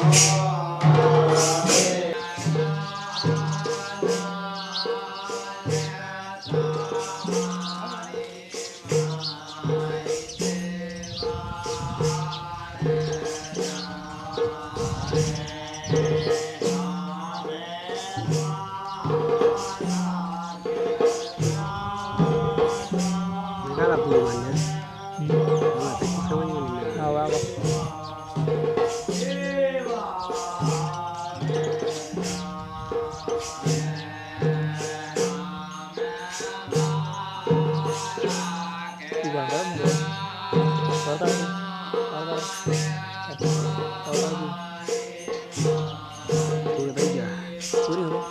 Mereka labuannya, nggak tahu sama ini. Apa? Ibarat tahu tahu Udah aja. curi loh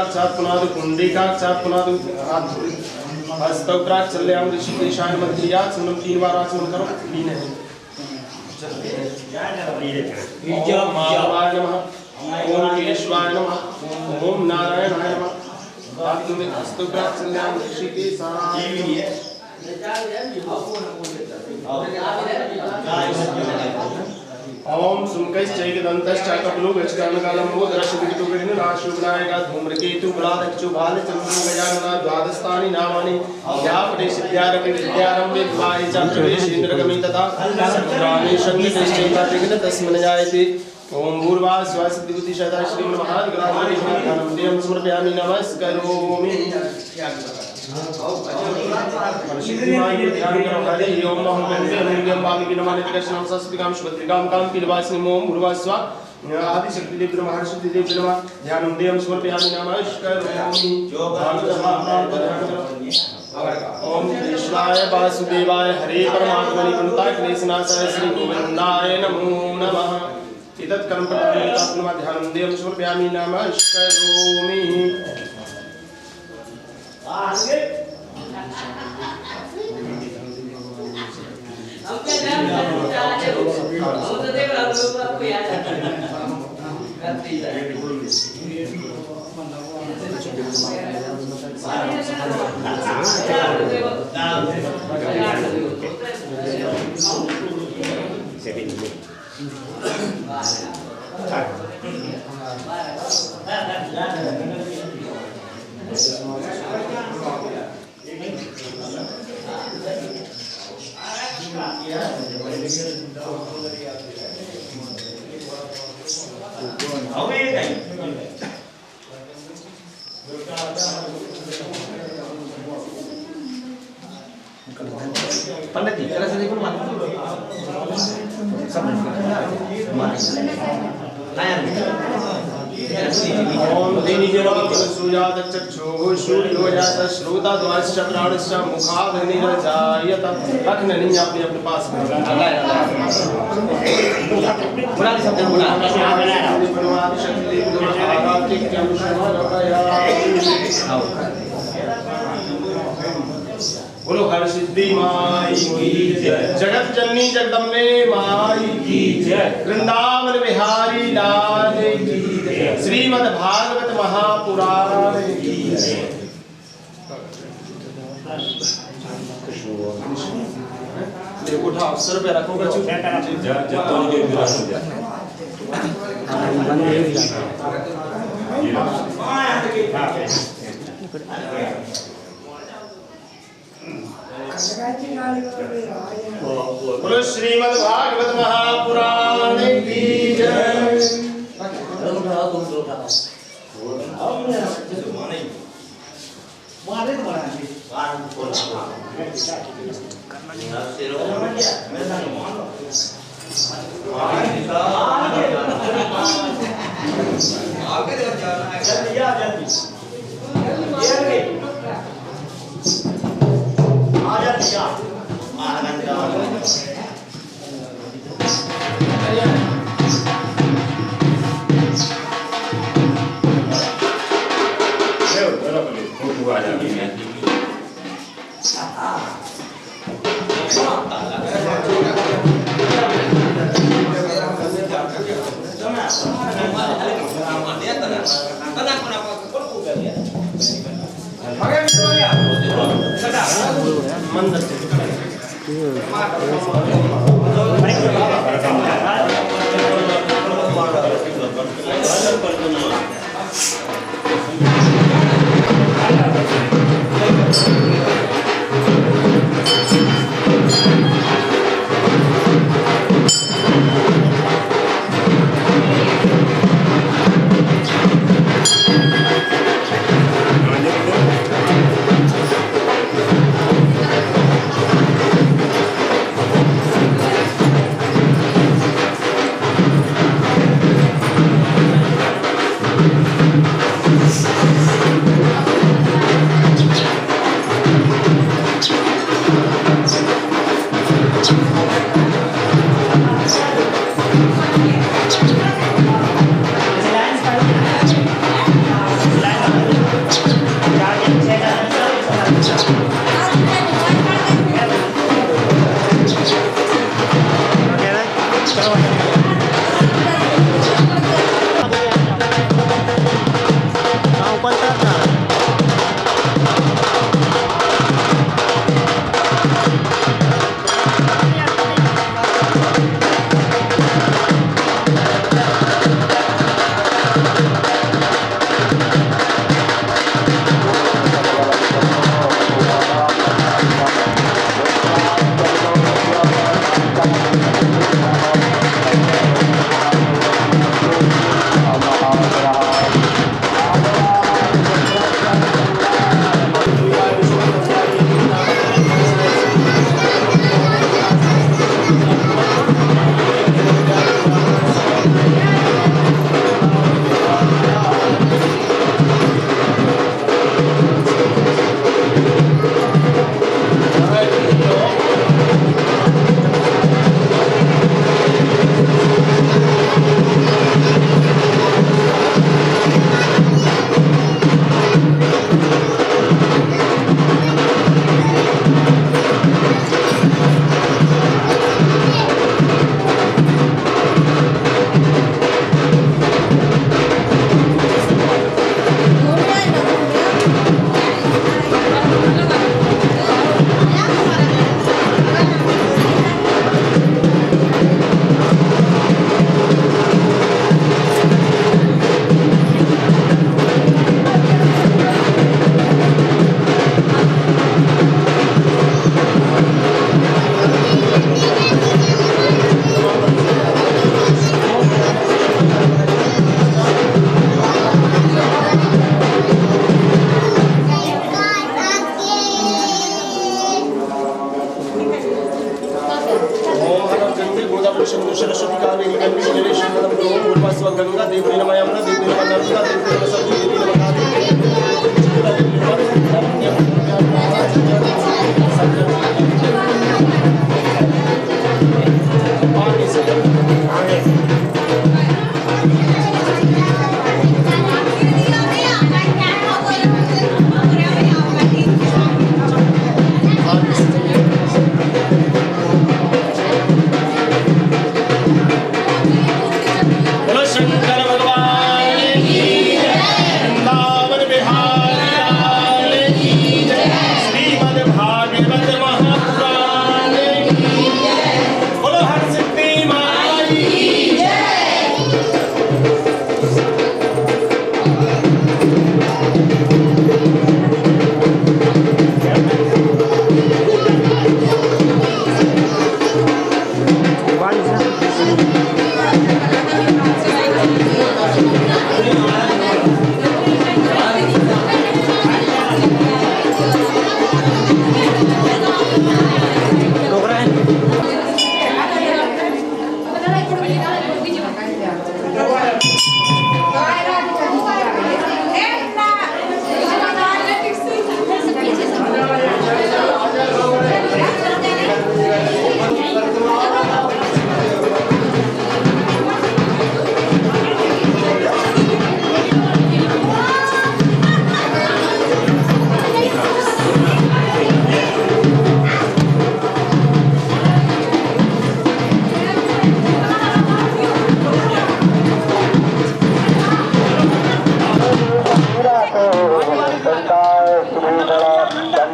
पुंडरीकाक्षात् पुनादु पुंडरीकाक्षात् पुनादु हस्तौक्राक्ष चल्याम ऋषिकेशाय मध्यात् सुनम 3 बार आचमन करो। लीन है ओम माधवाय नमः ओम केशवाय नमः ओम नारायणाय नमः। धातु में हस्तौक्राक्ष चल्याम ऋषिकेशाय ओम सुमकैश्चैकदन्तश्चाकपलो गजकर्णकालम्बोदरशुभिटुभिर्नाशुभनायका धूम्रकेतु बलादक्षु भालचन्द्रो गजानना द्वादशानि नामानि व्यापटे सिद्ध्यारम्भे विद्यारम्भे द्वारे च प्रवेशेन्द्रगमे तथा सर्वत्राणि संगीतश्चैकात्रिकं तस्मै जायते। ओम भूर्भुवः स्वः सिद्धिबुद्धि सदा श्री महागणाधिपतिं समर्पयामि नमस्करोमि। ध्यान करो हरि ओम नमो भगवते वाल्मीकि नमः कृष्णं संस्कृतिकां शुभद्रिकां कां किलवासिनीं ओम भूर्भुवः स्वः आदि शक्ति देव महर्षि देव नमः। ध्यानं देवं समर्पयामि नमस्करोमि। ओम कृष्णाय वासुदेवाय हरे परमात्मने प्रणताक्लेशनाशाय श्री गोविन्दाय नमो नमः। एतत् कर्म प्रदानं ध्यानं देवं समर्पयामि नमस्करोमि। पंडित जी जरा से देखो मत सब ओम देनीजवाचक्षुः सूर्यो यात श्रोता द्वाश्च प्राणश्च मुखाग्निरजायत। रखना नहीं अपने अपने पास में बुला शब्द बुला बोलो हर सिद्धि माई की जय। जगत जननी जगदम्बे माई की जय। वृंदावन बिहारी लाल की जय। श्रीमद् भागवत महापुराण की जय। देखो उठा अवसर पे रखोगे चुप बोलो श्रीमद् भागवत महापुराण की जय।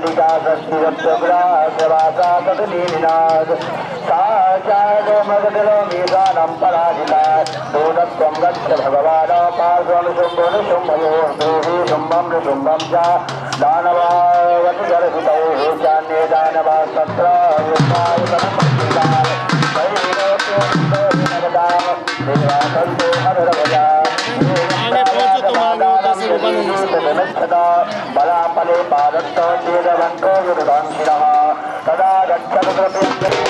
षष्टिका षष्टिरत्वग्राह्यवासा तदनीनाद साक्षात् मगधलोमीशानं पराजिता दूतत्वं गच्छ भगवान् पार्श्वं शुम्भं शुम्भयोः देवी शुम्भं निशुम्भं च दानवावति गर्भितौ चान्ये दानवास्तत्र युक्तायुतनमस्तिकाय देवाकल्पो हरवजा बलापले पादत्तो चेदवन्तो विरुदांशिनः तदा गच्छतु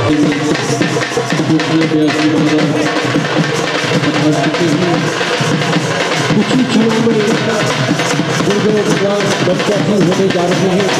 कुछ ही क्षणों में गुरुदेव भगवान बच्चा होने जा रहे हैं।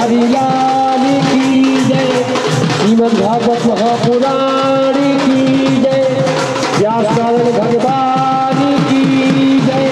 हरिलाल की जय, श्रीमद् भागवत महापुराण की जय, व्यास नारायण भगवान की जय।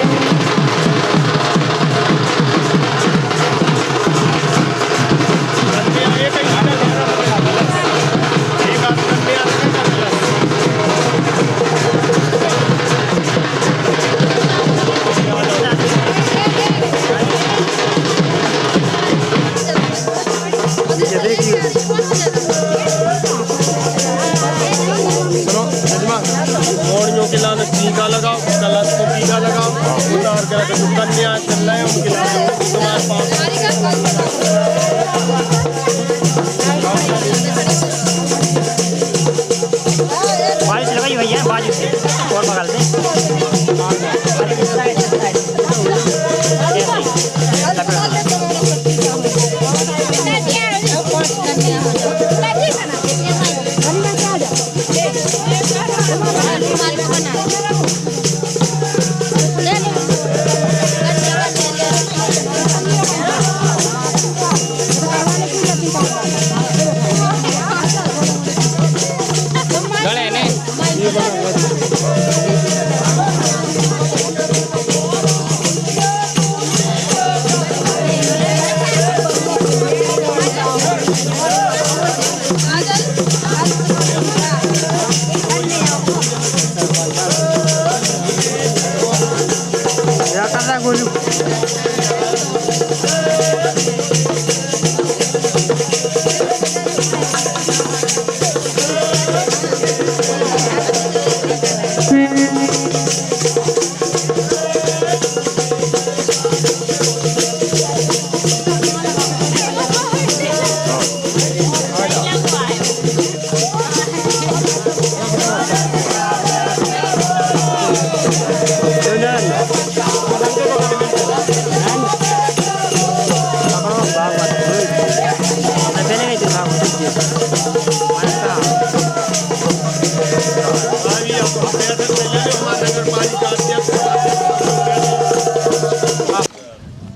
टीका लगाओ, कलश को टीका लगाओ, उतार कर जो कन्या चल रहे हैं उनके लिए तुम्हारे पास बारिश लगाई हुई है, बाजू से और बगल से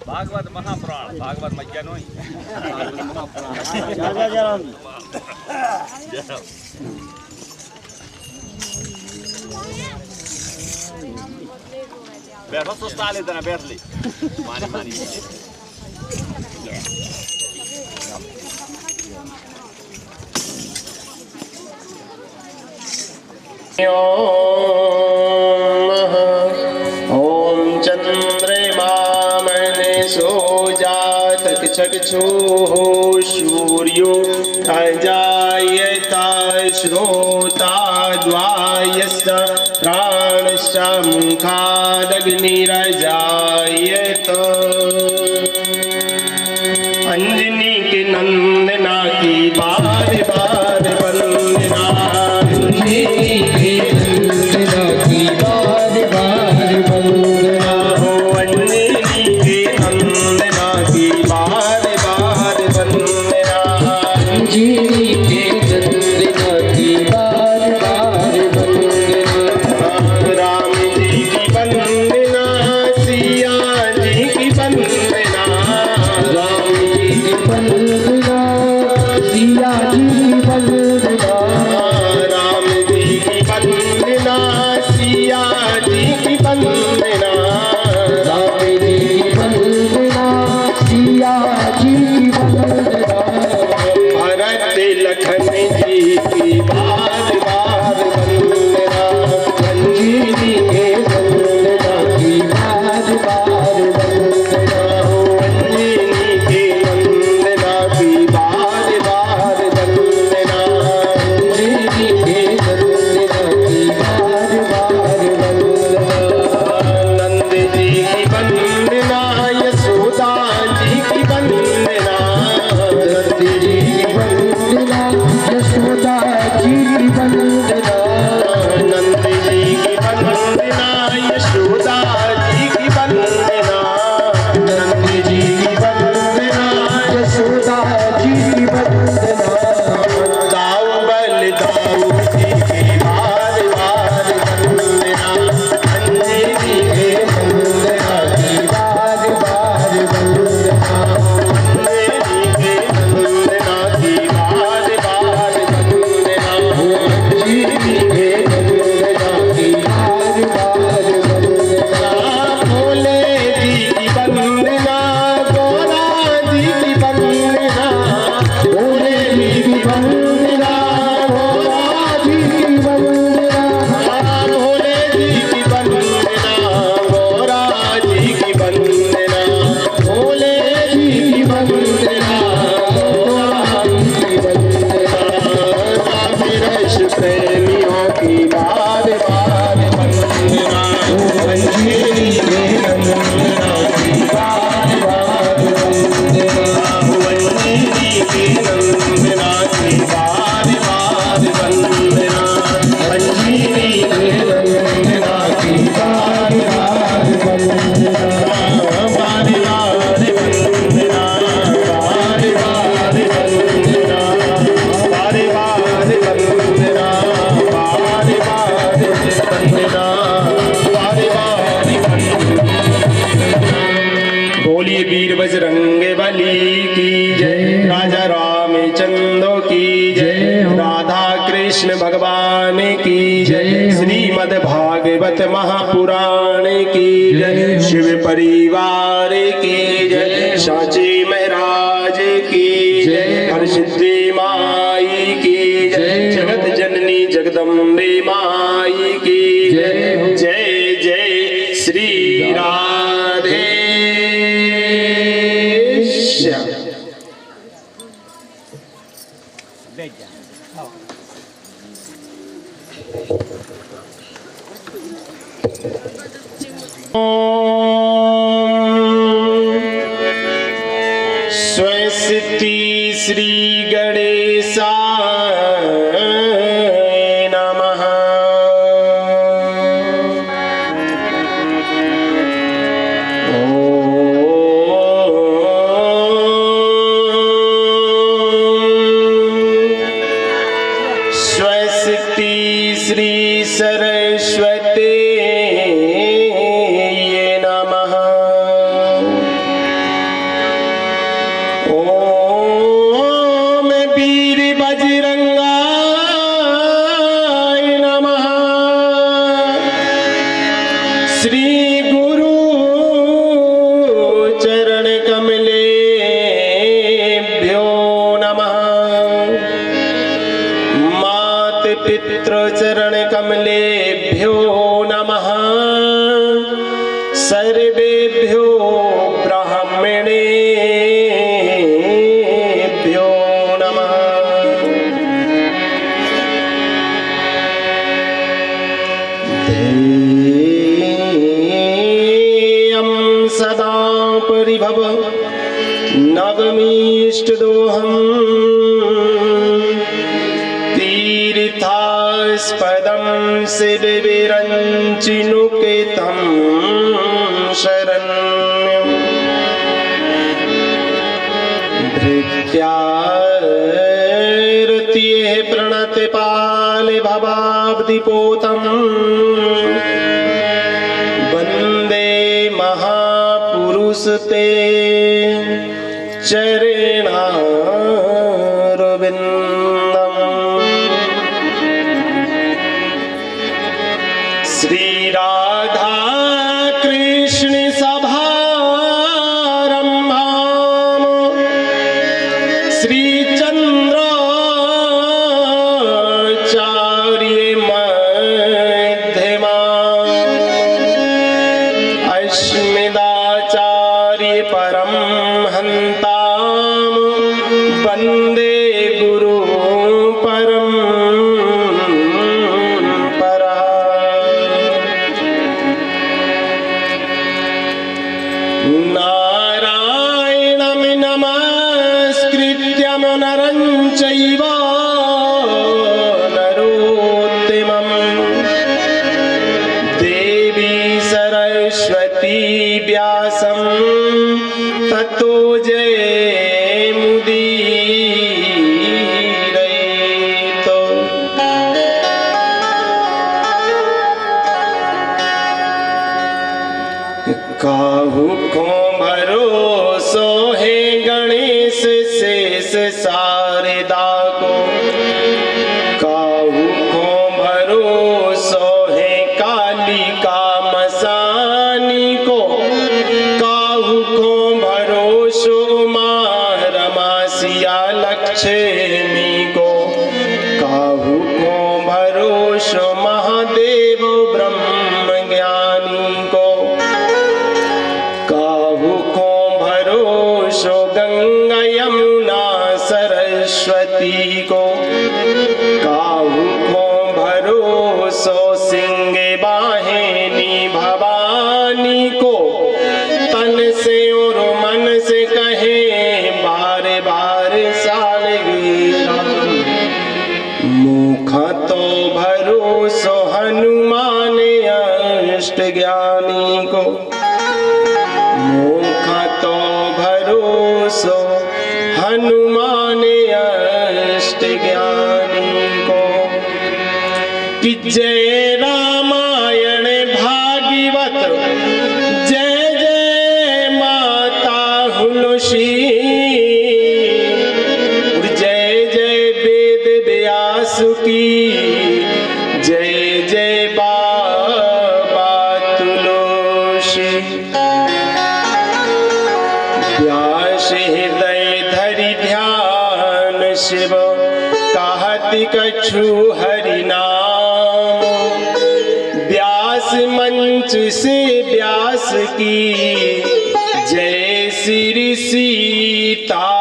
भागवत महापुराण भागवत मैया नो बैठो सुस्ता ले देना बैठ ले मानी मानी ओम चंद्रमा चक्षुः सूर्यो अजायत श्रोता द्वायश्च प्राणश्च मुखादग्निरजायत अंजनी के नंदना की बार बार वंदना अंजनी के नंदना की बार बार वंदना हो अंजनी के नंदना की बार बार वंदना अंजनी के नंदना की बार बार वंदना राम जी की वंदना सिया जी की वंदना राम जी की बारी बारी वंदना बारी बारी वंदना बारी बारी वंदना बारी बारी वंदना बारी बारी बोलिए वीर बजरंग बली की जय राजा रामचंद्र की जय राधा कृष्ण भगवान की जय श्रीमद् भागवत महापुराण की जय शिव परिवार की जय सांची महाराज की जय हरसिद्धि माई की जय जगत जननी जगदम्बे माई की जय जय जय श्री राधे श्याम। स्वस्ति श्री गणेशाय नमः। स्वस्ति श्री सरस्वती नमः। ओम वीर बजरंगाय नमः। श्री गुरु चरण कमलेभ्यो नमः। मात पितृ चरण कमलेभ्यो नमः। सर्वेभ्यो ब्राह्मणेभ्यो नमः। ध्येयं सदा परिभव नवमीष्टदोहम् तीर्थास्पदं शिवविरञ्चिनुकेतं शरण्यं भृत्यार्तिः प्रणतपाले भवाब्धिपोतं वन्दे महापुरुषते चरणारविन्दम्। श्री राधा कृष्ण सभारम्भाम् श्री चन्द्राचार्य मध्यमाम् अस्मदाचार्य परमहंताम् वन्दे गुरु परम्परा। नारायणं नमस्कृत्यं नरं चैव नरोत्तमं देवी सरस्वती व्यासं ततो जयमुदीरयेत्। काहू को भरोसो है गणेश शेष शारदा को। काहू को भरोसो है कालिका मसानी को। काहू को भरोसो माँ रमा सिया लक्ष्मी को। काहू को भरोसो महादेव ब्रह्म ज्ञानी को। काहू को भरोसो गंगा यमुना सरस्वती को। काहू को भरोसो सिंह वाहिनी भवानी को। तन से और मन से कहे बार बार सालगिरा। मुख तो भरोसो हनुमान अष्ट ज्ञानी को। जय रामायण भागवत जय जय माता हुलसी जय जय वेद व्यास की जय जय बाबा तुलसी व्यास हृदय धरि ध्यान शिव कहति कछु हरि नाम व्यास मंच से व्यास की जय श्री सीताराम।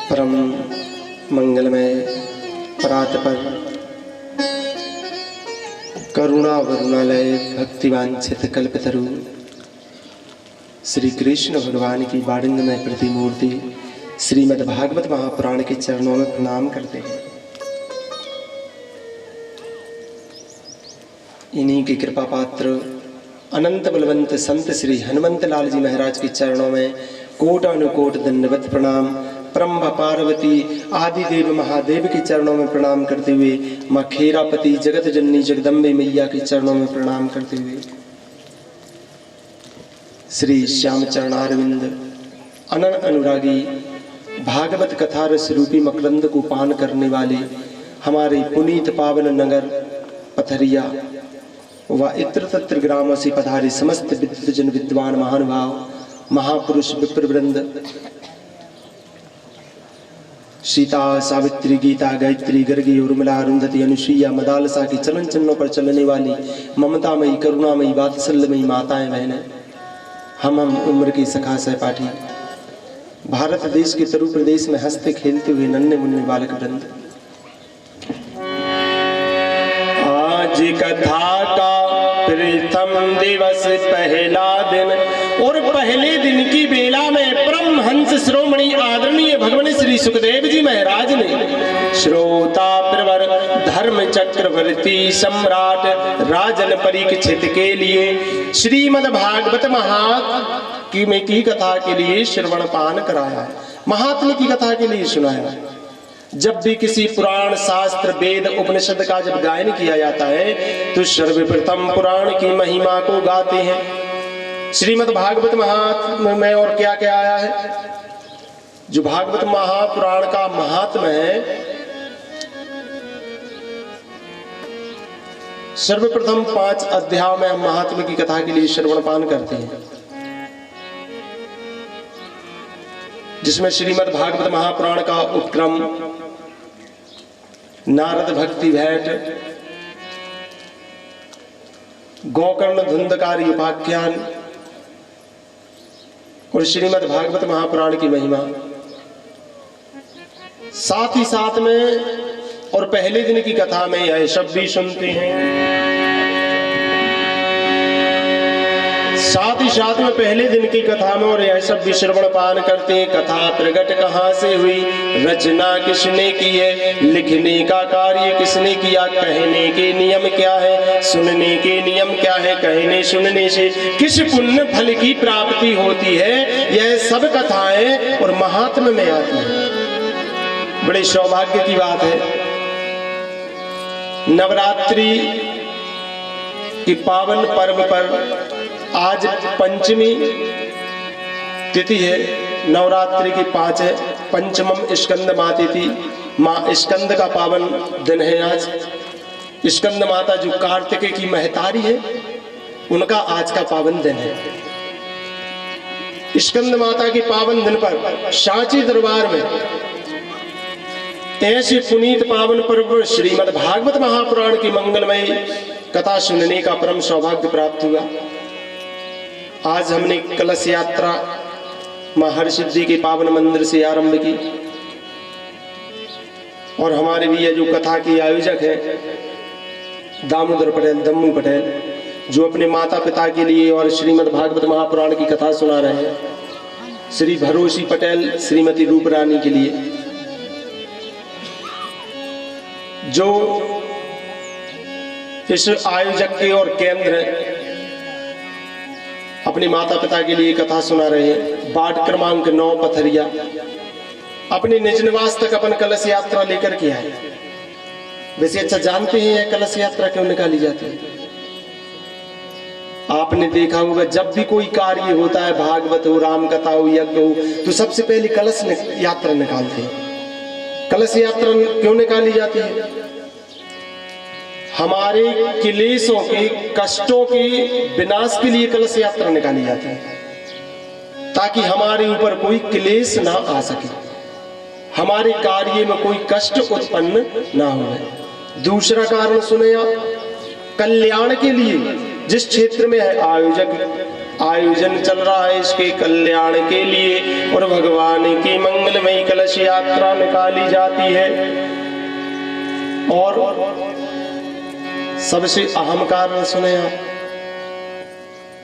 परम मंगलमय परात्पर करुणा वरुणालय भक्तिवांछित कल्पतरु श्री कृष्ण भगवान की बारिंदमय प्रतिमूर्ति श्रीमद् भागवत महापुराण के चरणों में प्रणाम करते हैं। इन्हीं की कृपा पात्र अनंत बलवंत संत श्री हनुमंत लाल जी महाराज के चरणों में कोट अनुकोट दंडवत प्रणाम। ब्रह्म पार्वती आदि देव महादेव के चरणों में प्रणाम करते हुए माँ खेरापति जगत जननी जगदम्बे मैया के चरणों में प्रणाम करते हुए श्री श्याम चरणारविंद अनन अनुरागी भागवत कथा रस रूपी मकरंद को पान करने वाले हमारे पुनीत पावन नगर पथरिया व इत्र तत्र ग्रामों से पधारे समस्त विद्वजन विद्वान महानुभाव महापुरुष विप्रवृंद सीता सावित्री गीता गायत्री गर्गी उर्मिला अरुंधति अनुसुईया मदालसा की चलन चिन्हों पर चलने वाली ममतामयी करुणामयी वात्सल्यमयी माताएं बहनें हम उम्र की सखा सहपाठी भारत देश के तरु प्रदेश में हंसते खेलते हुए नन्हे मुन्ने बालक वृंद आज कथा का प्रथम दिवस पहला दिन और पहले दिन की बेला में परमहंस श्रोमणी आदरणीय भगवान श्री सुखदेव जी महाराज ने श्रोता प्रवर धर्म चक्रवर्ती सम्राट राजन परीक्षित के लिए श्रीमद् भागवत महात्म्य की कथा के लिए श्रवण पान कराया, महात्म्य की कथा के लिए सुनाया। जब भी किसी पुराण शास्त्र वेद उपनिषद का जब गायन किया जाता है तो सर्वप्रथम पुराण की महिमा को गाते हैं। श्रीमद् भागवत महात्म्य में और क्या क्या आया है? जो भागवत महापुराण का महात्म्य है, सर्वप्रथम 5 अध्याय में हम महात्म्य की कथा के लिए श्रवण पान करते हैं, जिसमें श्रीमद् भागवत महापुराण का उपक्रम नारद भक्ति भेंट, गोकर्ण धुंधकारी उपाख्यान और श्रीमद् भागवत महापुराण की महिमा, साथ ही साथ में और पहले दिन की कथा में यह शब्द भी सुनते हैं। साथ ही साथ में पहले दिन की कथा में और यह सब भी श्रवण पान करते हैं। कथा प्रकट कहाँ से हुई, रचना किसने की है, लिखने का कार्य किसने किया, कहने के नियम क्या है, सुनने के नियम क्या है, कहने सुनने से किस पुण्य फल की प्राप्ति होती है, यह सब कथाएं और महात्म्य में आती है। बड़े सौभाग्य की बात है, नवरात्रि की पावन पर्व पर आज पंचमी तिथि है। नवरात्रि की 5 है, पंचमम स्कंद माँ तिथि, माँ स्कंद का पावन दिन है आज। स्कंद माता जो कार्तिक की महतारी है, उनका आज का पावन दिन है। स्कंद माता के पावन दिन पर सांची दरबार में ऐसे पुनीत पावन पर्व श्रीमद् भागवत महापुराण की मंगलमय कथा सुनने का परम सौभाग्य प्राप्त हुआ। आज हमने कलश यात्रा महर्षि के पावन मंदिर से आरंभ की और हमारे भी जो कथा के आयोजक है दामोदर पटेल, दम्मू पटेल, जो अपने माता पिता के लिए और श्रीमद् भागवत महापुराण की कथा सुना रहे हैं, श्री भरोसी पटेल, श्रीमती रूप रानी के लिए। जो इस आयोजक के और केंद्र अपने माता पिता के लिए कथा सुना रहे हैं। वार्ड क्रमांक 9 पथरिया अपने निज निवास तक अपन कलश यात्रा लेकर के आए। वैसे अच्छा जानते हैं यह कलश यात्रा क्यों निकाली जाती है? आपने देखा होगा जब भी कोई कार्य होता है, भागवत हो, राम कथा हो, यज्ञ हो, तो सबसे पहले कलश यात्रा निकालते हैं। कलश यात्रा क्यों निकाली जाती है? हमारे क्लेशों के, कष्टों के विनाश के लिए कलश यात्रा निकाली जाती है, ताकि हमारे ऊपर कोई क्लेश ना आ सके, हमारे कार्य में कोई कष्ट उत्पन्न ना हो। दूसरा कारण सुने आप, कल्याण के लिए जिस क्षेत्र में है आयोजन चल रहा है, इसके कल्याण के लिए और भगवान की मंगलमयी कलश यात्रा निकाली जाती है। और सबसे अहम कारण सुने आप,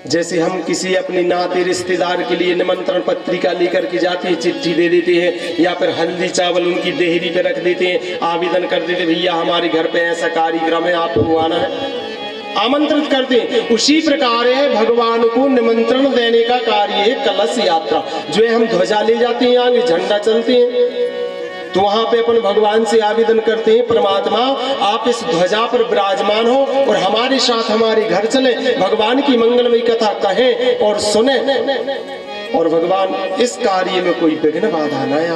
जैसे हम किसी अपने नाते रिश्तेदार के लिए निमंत्रण पत्रिका लेकर के जाते हैं, चिट्ठी दे देते हैं या फिर हल्दी चावल उनकी देहरी पे रख देते हैं, आवेदन कर देते भैया हमारे घर पे ऐसा कार्यक्रम है, आपको आना है, आमंत्रित करते हैं। उसी प्रकार है भगवान को निमंत्रण देने का कार्य है कलश यात्रा। जो है हम ध्वजा ले जाते हैं, आगे झंडा चलते हैं, तो वहां पे अपन भगवान से आवेदन करते हैं, परमात्मा आप इस ध्वजा पर विराजमान हो और हमारे साथ हमारे घर चले, भगवान की मंगलमयी कथा कहें और सुने, और भगवान इस कार्य में कोई विघ्न बाधा न आए,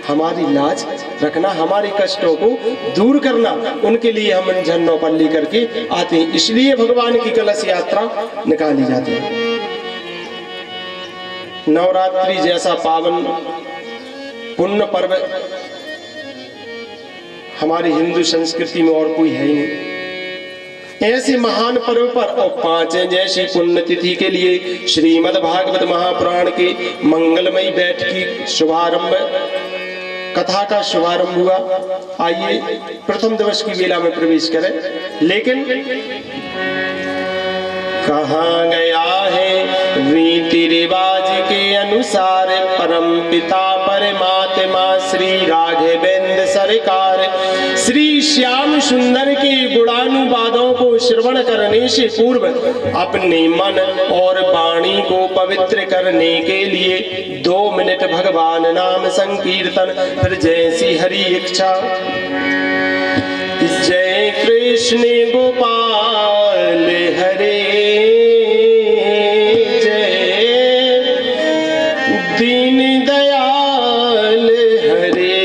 हमारी लाज रखना, हमारे कष्टों को दूर करना, उनके लिए हम इन झंडों पर लेकर के आते हैं। इसलिए भगवान की कलश यात्रा निकाली जाती है। नवरात्रि जैसा पावन पुण्य पर्व हमारी हिंदू संस्कृति में और कोई है ही नहीं। ऐसे महान पर्व पर और 5 जैसी पुण्यतिथि के लिए श्रीमद् भागवत महापुराण के मंगलमयी बैठ की शुभारंभ, कथा का शुभारंभ हुआ। आइए प्रथम दिवस की वेला में प्रवेश करें। लेकिन कहाँ गया है रीति रिवाज के अनुसार परम पिता परमात्मा श्री राघवेंद्र सरकार, श्री श्याम सुंदर के गुणानुवादों को श्रवण करने से पूर्व अपने मन और वाणी को पवित्र करने के लिए 2 मिनट भगवान नाम संकीर्तन, फिर जैसी हरि इच्छा। जय कृष्ण गोपाल हरे, दीन दयाल हरे,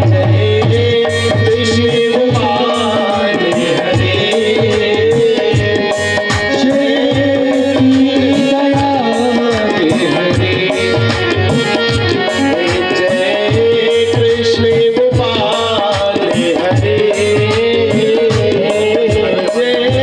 जय कृष्ण गोपाल हरे, जय दीन दयाल हरे, जय कृष्ण गोपाल हरे, जय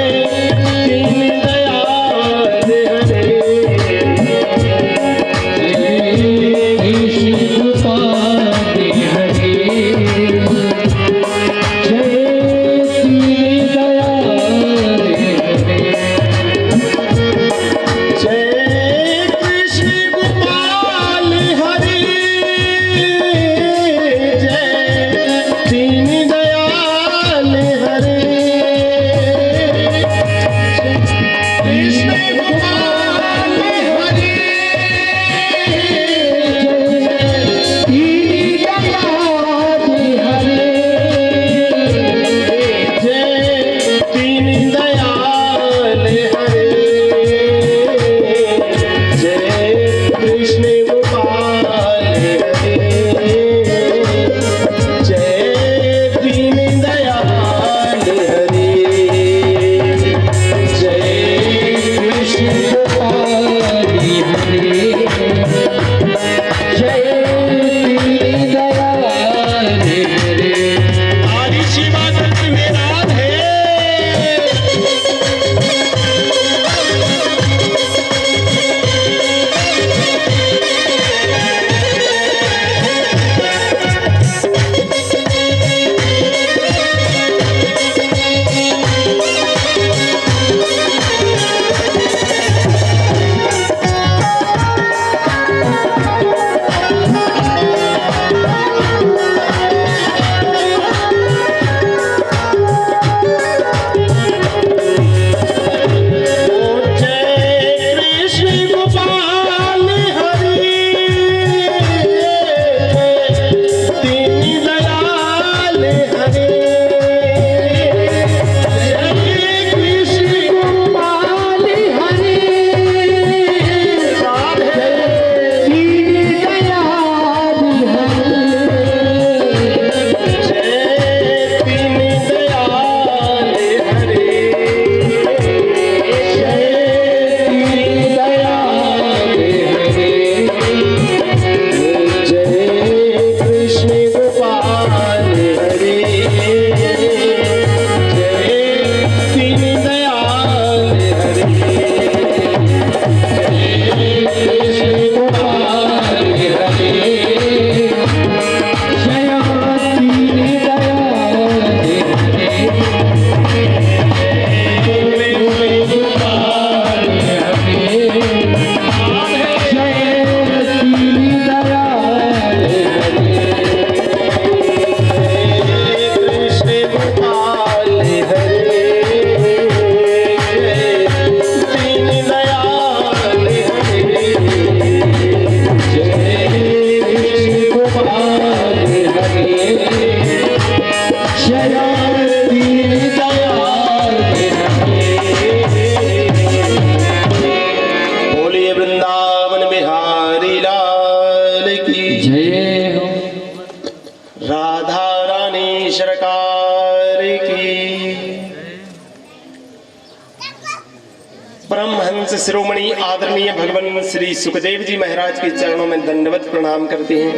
परमहंस शिरोमणि आदरणीय भगवान श्री सुखदेव जी महाराज के चरणों में दंडवत प्रणाम करते हैं,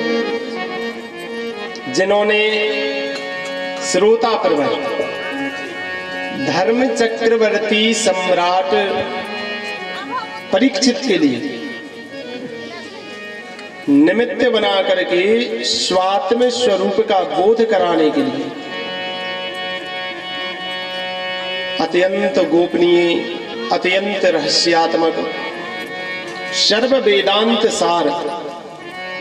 जिन्होंने श्रोता पर्वत धर्म चक्रवर्ती सम्राट परीक्षित के लिए निमित्त बना करके स्वात्म स्वरूप का बोध कराने के लिए अत्यंत गोपनीय, अत्यंत रहस्यात्मक, सर्व वेदांत सार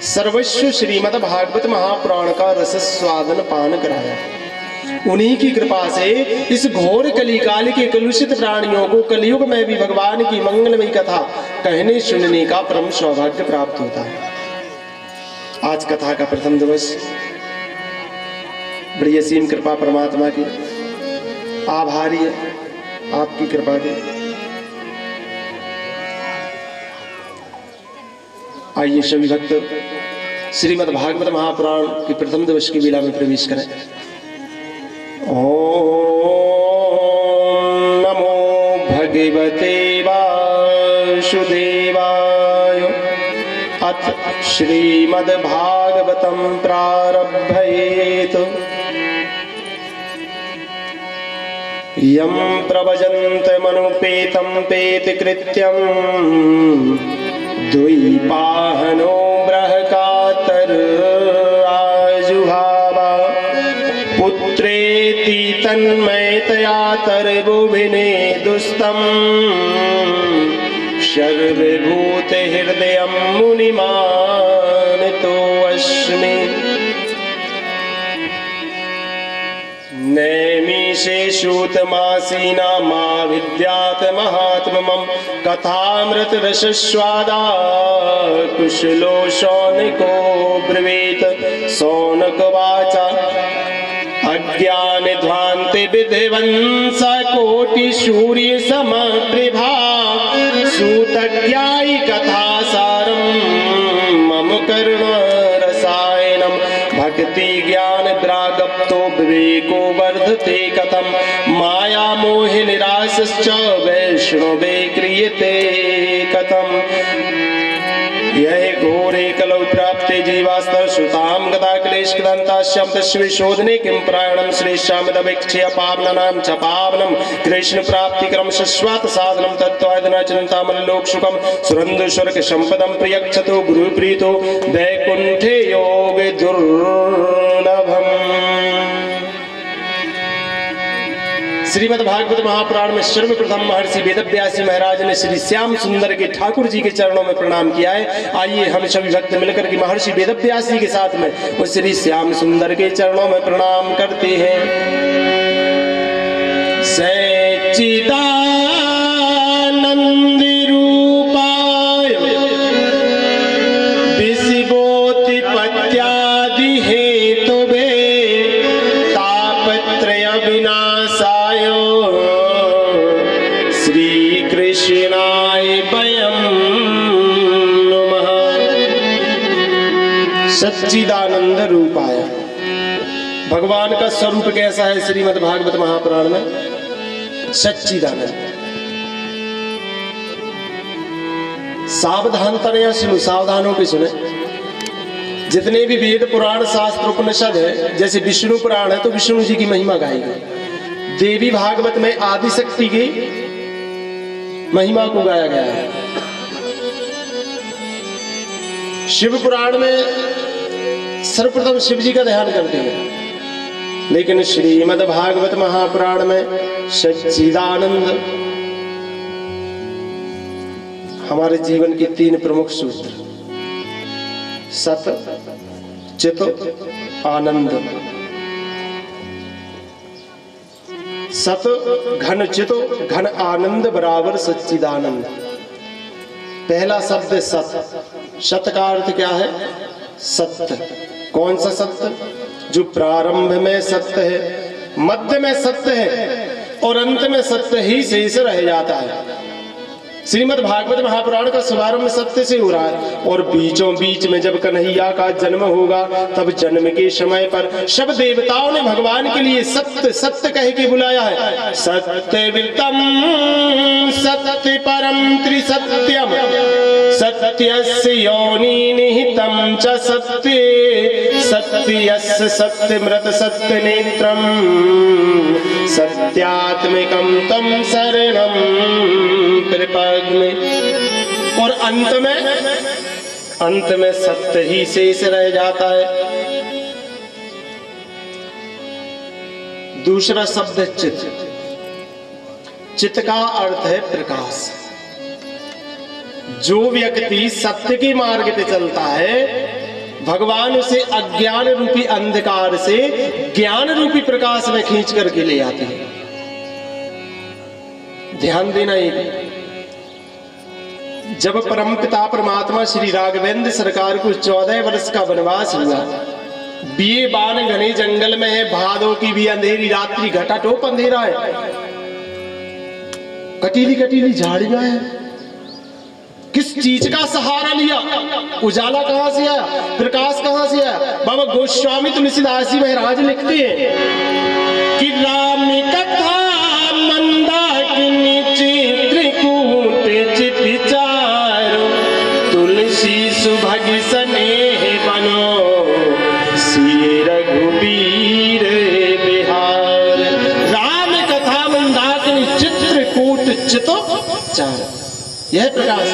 सर्वस्व श्रीमद् भागवत महापुराण का रस स्वादन पान कराया। उन्हीं की कृपा से इस घोर कलिकाल के कलुषित प्राणियों को कलयुग में भी भगवान की मंगलमयी कथा कहने सुनने का परम सौभाग्य प्राप्त होता है। आज कथा का प्रथम दिवस, बड़ी असीम कृपा परमात्मा की, आभारी है आपकी कृपा की। आइए सभी भक्त श्रीमद् भागवत महापुराण के प्रथम दिवस की लीला में प्रवेश करें। ओम नमो भगवते वासुदेवाय। अथ श्रीमद् भागवतं प्रारभ्येत। यं प्रवजन्तमनुपेतं पेतकृत्यं द्वैपाहनो बृहकातर आजुहावा। पुत्रेति तन्मयतया तर्बुभिने दुस्तम् सर्वभूतहृदयं मुनिमानतोऽस्मि। नैमिषे सूतमासीना मा विद्यात् महात्म्यं कथामृत रसस्वादा कुशलो शौनको ब्रवीत। शौनकवाचा अज्ञानध्वान्ते विधिवंस कोटि सूर्य समप्रभा। सूतज्ञायि कथासारं मम करुण रसायनं। भक्ति ज्ञान प्रागप्तो विवेको वर्धते कथम। माया मोह निराशश्च वैष्णवे क्रियते कथम। यह घोरे कलौ प्राप्ते जीवास्तर श्रुतां गदा क्लेश कृतास्यां तस्य शोधने किं प्रायणं। श्रेष्ठामिदवेक्ष्य पावनानां च पावनं। कृष्ण प्राप्ति क्रम शश्वत साधनं। तत्त्वादिना चिन्तामलोक सुखं। सुरंधु स्वर्ग संपदं प्रियक्षतो गुरुप्रीतो वैकुंठे योग दुर्लभम्। श्रीमद् भागवत महापुराण में सर्वप्रथम महर्षि वेदव्यासी महाराज ने श्री श्याम सुंदर के ठाकुर जी के चरणों में प्रणाम किया है। आइए हम सभी भक्त मिलकर के महर्षि वेदव्यासी के साथ में उस श्री श्याम सुंदर के चरणों में प्रणाम करते हैं। सच्चिदानंद रूपाय विशिवोत्पत्त्यादि हेतुवे तापत्रय विनाशाय श्री कृष्णाय वयं नमः। सच्चिदानंद रूपाय, भगवान का स्वरूप कैसा है श्रीमद् भागवत महापुराण में? सच्चिदानंद। सावधानता ने सुनो, सावधानों की सुने। जितने भी वेद पुराण शास्त्र उपनिषद है, जैसे विष्णु पुराण है तो विष्णु जी की महिमा गाई गई। देवी भागवत में आदि शक्ति की महिमा को गाया गया है। शिव पुराण में सर्वप्रथम शिव जी का ध्यान करते हैं, लेकिन श्रीमद् भागवत महापुराण में सच्चिदानंद हमारे जीवन के तीन प्रमुख सूत्र सत चित आनंद। सत घन चित घन आनंद बराबर सच्चिदानंद। पहला शब्द सत। सत का अर्थ क्या है? सत्य। कौन सा सत्य? जो प्रारंभ में सत्य है, मध्य में सत्य है और अंत में सत्य ही शेष रह जाता है। श्रीमद् भागवत महापुराण का शुभारंभ सत्य से हो रहा है और बीचों बीच में जब कन्हैया का जन्म होगा तब जन्म के समय पर सब देवताओं ने भगवान के लिए सत्य सत्य कह के बुलाया है। सत्यवितम सत्य परम त्रिसत्यम सत्यस्य योनि निहितम च सत्ये सत्यस्य सत्यमृत सत्यनेत्रम सत्यात्मिकम तम शरणम प्रपद्ये। और अंत में सत्य ही शेष रह जाता है। दूसरा शब्द चित। चित का अर्थ है प्रकाश। जो व्यक्ति सत्य के मार्ग पे चलता है भगवान उसे अज्ञान रूपी अंधकार से ज्ञान रूपी प्रकाश में खींच करके ले आते हैं। ध्यान देना एक, जब परमपिता परमात्मा श्री राघवेंद्र सरकार को 14 वर्ष का वनवास हुआ, बियबान घने जंगल में है, भादों की भी अंधेरी रात्रि, घटाटोप अंधेरा है, कटीली कटीली झाड़ियां हैं। किस चीज का सहारा लिया? उजाला कहां से आया? प्रकाश कहां से आया? बाबा गोस्वामी तुलसीदास जी महाराज लिखते हैं कि राम कथा मंदाकिनी चित्रकूट चित चारो तुलसी सुभग स्नेह बनो सिय रघुबीर बिहार। राम कथा मंदाकिनी चित्रकूट चितो चारो, यह प्रकाश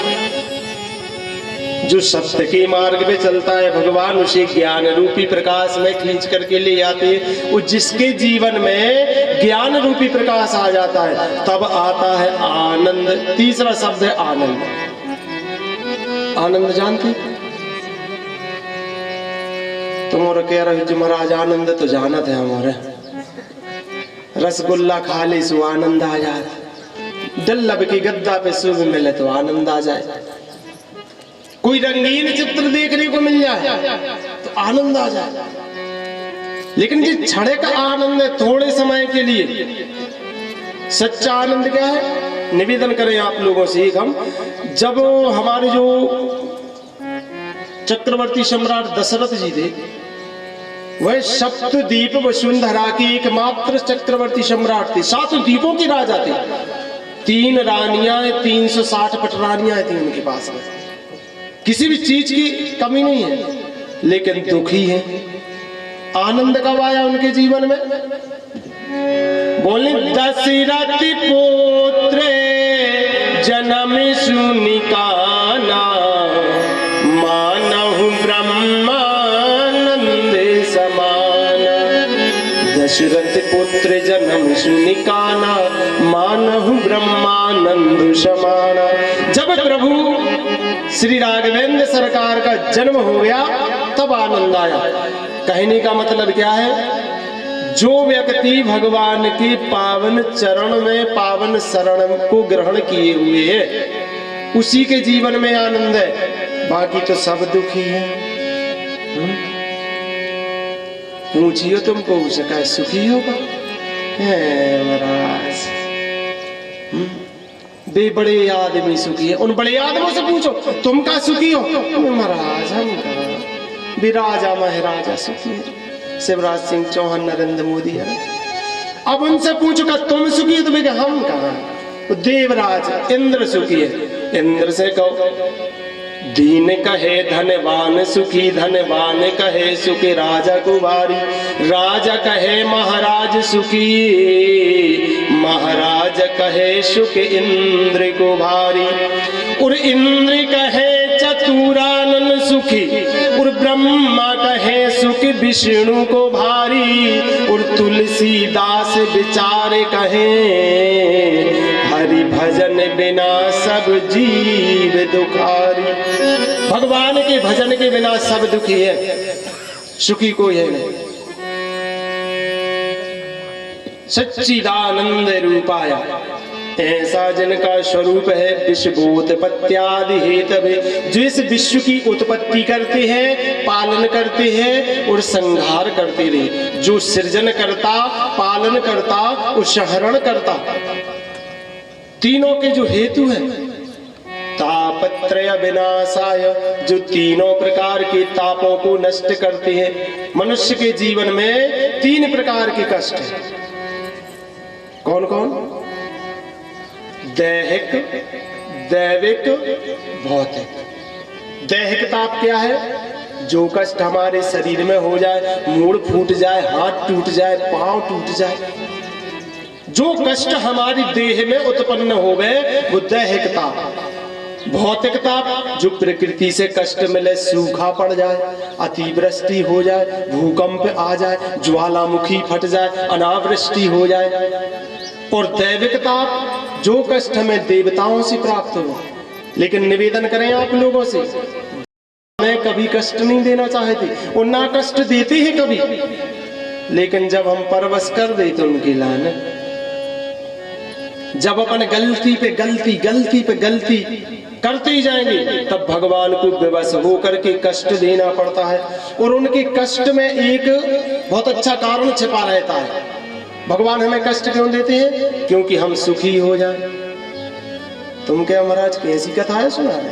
जो सत्य के मार्ग पे चलता है भगवान उसे ज्ञान रूपी प्रकाश में खींच करके ले आते हैं। वो जिसके जीवन में ज्ञान रूपी प्रकाश आ जाता है तब आता है आनंद। तीसरा शब्द है आनंद। आनंद जानते तुम और कह रहे हो महाराज आनंद तो जानत है हमारे, रसगुल्ला खा ले सो आनंद आ जाता, डल्लब की गद्दा पे शुभ मिले तो आनंद आ जाए, कोई रंगीन चित्र देखने को मिल जाए तो आनंद आ जाए। लेकिन ये क्षण का आनंद है, थोड़े समय के लिए। सच्चा आनंद क्या है? निवेदन करें आप लोगों से एक हम, जब हमारे जो चक्रवर्ती सम्राट दशरथ जी थे वह सप्तद्वीप वसुंधरा की एकमात्र चक्रवर्ती सम्राट थे। 7 द्वीपों के राजा थे, 3 रानियां, 360 पटरानियां थी उनके पास में, किसी भी चीज की कमी नहीं है, लेकिन दुखी है। आनंद कब आया उनके जीवन में? बोले दशरथ पुत्र जन्म सुनिकाना मानहु ब्रह्मानंद समान। दशरथ पुत्र जन्म सुनिकाना मानहु ब्रह्मानंद समान। जब प्रभु श्री राघवेंद्र सरकार का जन्म हो गया तब आनंद आया। कहने का मतलब क्या है? जो व्यक्ति भगवान के पावन चरण में पावन शरण को ग्रहण किए हुए है उसी के जीवन में आनंद है, बाकी तो सब दुखी है। पूछिए तुमको उसका सुखी होगा महाराज? बे बड़े आदमी सुखी है, उन बड़े आदमियों से पूछो तुम का सुखी हो? महाराज हम कहाँ, विराजा महाराजा सुखी है, शिवराज सिंह चौहान, नरेंद्र मोदी है। अब उनसे पूछो का तुम सुखी हो? तो हम कहाँ, देवराज इंद्र सुखी है। इंद्र से कहो दीन कहे धनवान सुखी, धनवान कहे सुखी राजा कुमारी, राजा कहे महाराज सुखी, महाराज कहे सुख इंद्र को भारी, और इंद्र कहे चतुरानन सुखी, और ब्रह्मा कहे सुख विष्णु को भारी, और तुलसीदास विचार कहे हरि भजन बिना सब जीव दुखारी। भगवान के भजन के बिना सब दुखी है, सुखी कोई है नहीं। सच्चिदानंद रूपाया ऐसा जिनका स्वरूप है विश्वोत्पत्त्यादि हेतवे, जो इस विश्व की उत्पत्ति करते हैं, पालन करते हैं और संहार करते रहे, जो सृजन करता, पालन करता और संहरण करता, तीनों के जो हेतु हैं तापत्रय विनाशाय, जो तीनों प्रकार के तापों को नष्ट करते हैं। मनुष्य के जीवन में 3 प्रकार के कष्ट हैं। कौन कौन? दैहिक, दैविक, भौतिक। दैहिक ताप क्या है? जो कष्ट हमारे शरीर में हो जाए, मूड़ फूट जाए, हाथ टूट जाए, पांव टूट जाए, जो कष्ट हमारी देह में उत्पन्न हो गए, वो दैहिक ताप। भौतिक ताप, जो प्रकृति से कष्ट मिले, सूखा पड़ जाए, अतिवृष्टि हो जाए, भूकंप आ जाए, ज्वालामुखी फट जाए, अनावृष्टि हो जाए। और दैविक ताप, जो कष्ट हमें देवताओं से प्राप्त हो। लेकिन निवेदन करें आप लोगों से, मैं कभी कष्ट नहीं देना चाहते और ना कष्ट देते हैं कभी, लेकिन जब हम परवश कर देते उनकी लानत, जब अपन गलती पे गलती, गलती पे गलती करते ही जाएंगे, तब भगवान को विवश होकर के कष्ट देना पड़ता है। और उनके कष्ट में एक बहुत अच्छा कारण छिपा रहता है। भगवान हमें कष्ट क्यों देते हैं? क्योंकि हम सुखी हो जाएं। तुम क्या महाराज कैसी कथाएं सुना रहे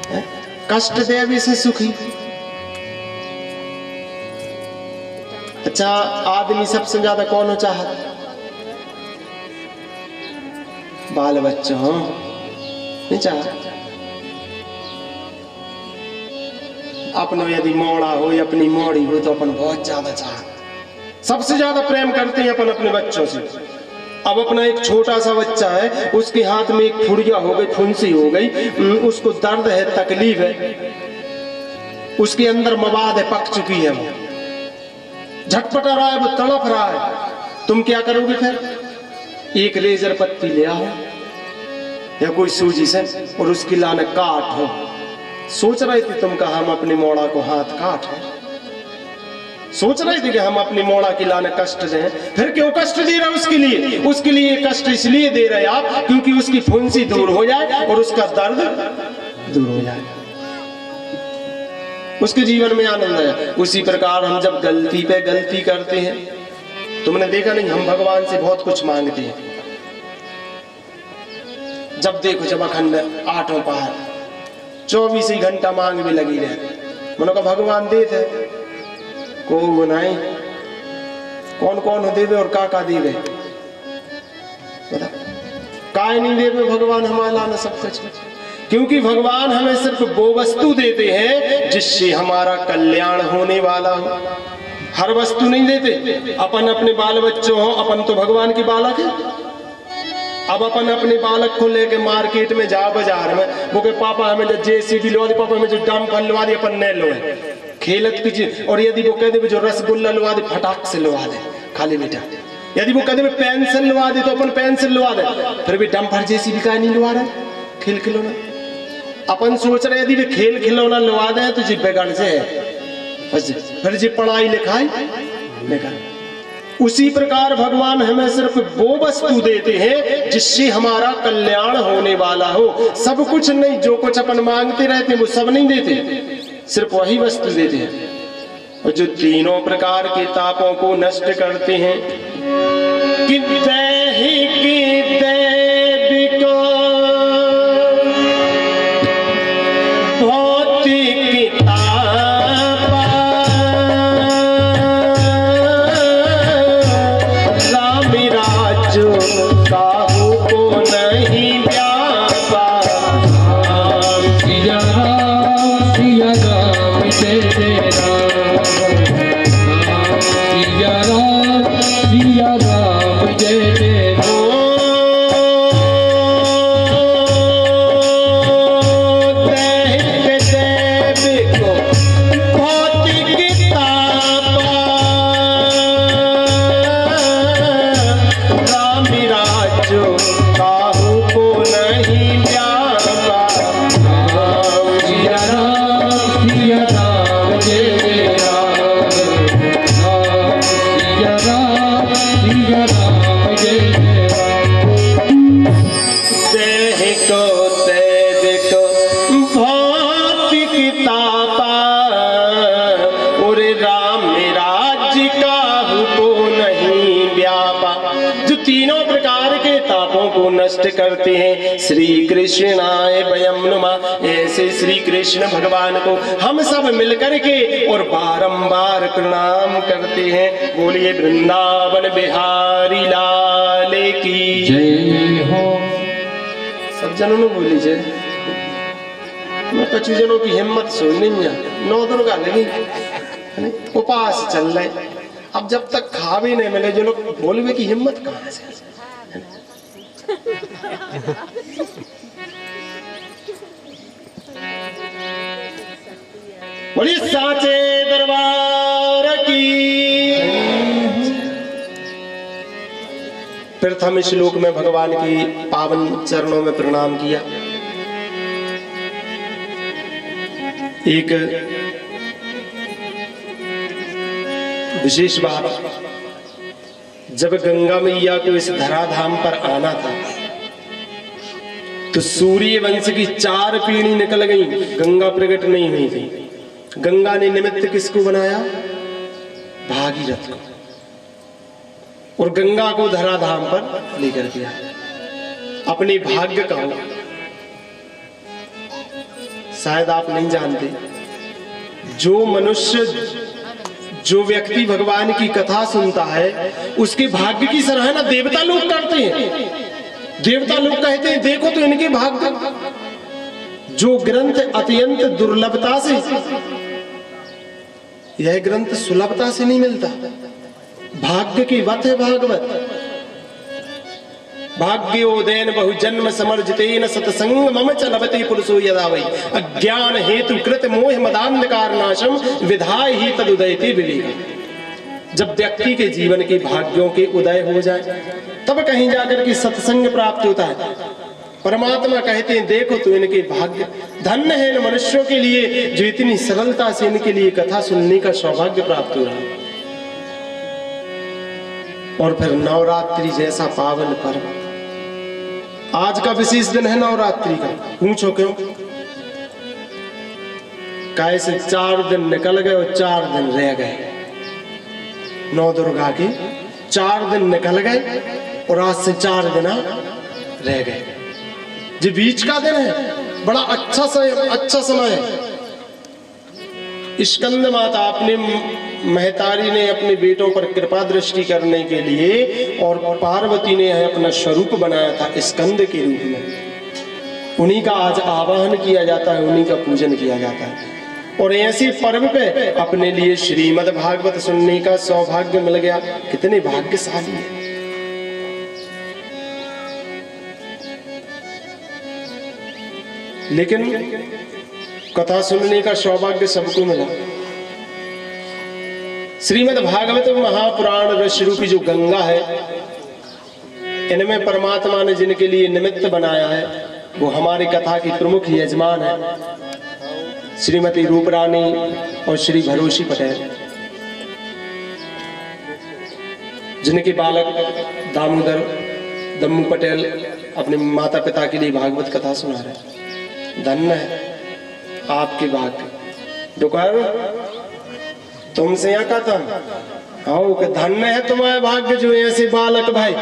हैं? कष्ट देवी से सुखी। अच्छा, आदमी सबसे ज्यादा कौन हो चाहता? बाल बच्चों नहीं चाहता। अपना यदि मोड़ा हो या अपनी मोड़ी हो तो अपन बहुत ज्यादा चाहते, सबसे ज्यादा प्रेम करते हैं अपन अपने बच्चों से। अब अपना एक छोटा सा बच्चा है, उसके हाथ में एक फुड़िया हो गई, फुंसी हो गई, उसको दर्द है, तकलीफ है, उसके अंदर मवाद है, पक चुकी है, वो झटपटा रहा है, वो तड़प रहा है। तुम क्या करोगे फिर? एक लेजर पत्ती ले आओ या कोई सूजी से और उसकी लाने काटो। सोच रहे थे तुम कहा हम अपनी मोड़ा को हाथ काटें, सोच रहे थे कि हम अपनी मोड़ा की लाने कष्ट दें। फिर क्यों कष्ट दे रहे? उसके लिए कष्ट इसलिए दे रहे आप क्योंकि उसकी फुंसी दूर हो जाए और उसका दर्द दूर हो जाए, उसके जीवन में आनंद है। उसी प्रकार हम जब गलती पे गलती करते हैं, तुमने देखा नहीं, हम भगवान से बहुत कुछ मांगते हैं। जब देखो, जब अखंड 8 पहाड़ 24 ही घंटा मांग भी लगी रहती। मनो का भगवान देते को गुनाई कौन कौन देवे और का देवे, काय नहीं देवे भगवान हमारा ना सब कुछ। क्योंकि भगवान हमें सिर्फ वो वस्तु देते हैं जिससे हमारा कल्याण होने वाला हो। हर वस्तु नहीं देते। अपन अपने बाल बच्चों हो, अपन तो भगवान की बालक है। अब अपन अपने बालक को लेके मार्केट में जा, बाजार में, वो के पापा हमें जो जेसीबी लवा दे, पापा हमें जो डंपर लवा दे, अपन नहीं लोए खेलत पीछे। और यदि वो कह दे जो रसगुल्ला लवा दे, फटाक से लवा दे खाली मीठा। यदि वो कह दे पेंसिल लवा दे तो अपन पेंसिल लवा दे, फिर भी डंपर जेसीबी का नहीं लवा रहे, खेल खिलौना। अपन सोच रहे यदि वे खेल खिलौना लवा दे तो जी बेगाड़ से है, फिर जी पढ़ाई लिखाई बेकार। उसी प्रकार भगवान हमें सिर्फ वो वस्तु देते हैं जिससे हमारा कल्याण होने वाला हो। सब कुछ नहीं, जो कुछ अपन मांगते रहते हैं वो सब नहीं देते, सिर्फ वही वस्तु देते हैं और जो तीनों प्रकार के तापों को नष्ट करते हैं। कि दैहिक दैविक भौतिक तापा रामिराज काहू को नहीं व्यापा। सिया राम जय जय राम, सिया राम जय जय श्री कृष्णाय वयं नमः। ऐसे श्री कृष्ण भगवान को हम सब मिलकर के और बारंबार प्रणाम करते हैं। बोलिए वृंदावन बिहारी लाल की जय हो। सब जनों ने बोली जय। मैं 25 जनों की हिम्मत सुननी है। 9 दिन का लगी उपवास चल रहे। अब जब तक खा भी नहीं मिले जो लोग बोलवे की हिम्मत कहाँ से। बोलिए साचे दरबार की। प्रथम श्लोक में भगवान की पावन चरणों में प्रणाम किया। एक विशेष बात, जब गंगा मैया को इस धराधाम पर आना था तो सूर्य वंश की 4 पीढ़ी निकल गई, गंगा प्रकट नहीं हुई थी। गंगा ने निमित्त किसको बनाया? भागीरथ को, और गंगा को धराधाम पर लेकर गया। अपने भाग्य का हो, शायद आप नहीं जानते, जो मनुष्य जो व्यक्ति भगवान की कथा सुनता है उसके भाग्य की सराहना देवता लोग करते हैं। देवता लोग कहते हैं देखो तो इनके भाग्य, जो ग्रंथ अत्यंत दुर्लभता से, यह ग्रंथ सुलभता से नहीं मिलता, भाग्य की वत है भागवत। भाग्योदयन बहुजन्म समर्जितेन सत्संग मम च लभते पुरुषो यदा वै अज्ञान हेतु कृत मोह मदान्धकार नाशम विधाय ही तदुदयते विवेक। जब व्यक्ति के जीवन के भाग्यों के उदय हो जाए तब कहीं जाकर के सत्संग प्राप्त होता है। परमात्मा कहते हैं देखो तो इनके भाग्य, धन्य है इन मनुष्यों के लिए जो इतनी सरलता से इनके लिए कथा सुनने का सौभाग्य प्राप्त हो रहा है। और फिर नवरात्रि जैसा पावन पर्व, आज का विशेष दिन है नवरात्रि का। पूछो क्यों? कैसे 4 दिन निकल गए और 4 दिन रह गए। 9 दुर्गा के 4 दिन निकल गए और आज से 4 दिन रह गए। जो बीच का दिन है बड़ा अच्छा समय है। स्कंद माता अपने महतारी ने अपने बेटों पर कृपा दृष्टि करने के लिए और पार्वती ने अपना स्वरूप बनाया था स्कंद के रूप में। उन्हीं का आज आवाहन किया जाता है, उन्हीं का पूजन किया जाता है। और ऐसी पर्व पे अपने लिए श्रीमद् भागवत सुनने का सौभाग्य मिल गया। कितने भाग्यशाली है। लेकिन कथा सुनने का सौभाग्य सबको मिला। श्रीमद् भागवत महापुराण ऋषि रूपी जो गंगा है, इनमें परमात्मा ने जिनके लिए निमित्त बनाया है वो हमारी कथा की प्रमुख यजमान है, श्रीमती रूपरानी और श्री भरोशी पटेल, जिनके बालक दामोदर दम्मू पटेल अपने माता पिता के लिए भागवत कथा सुना रहे। धन्य है आपके भाग्य। दोपहर तुमसे यहाँ का था, हाँ कि धन्य है तुम्हारे भाग्य जो ऐसे बालक भाई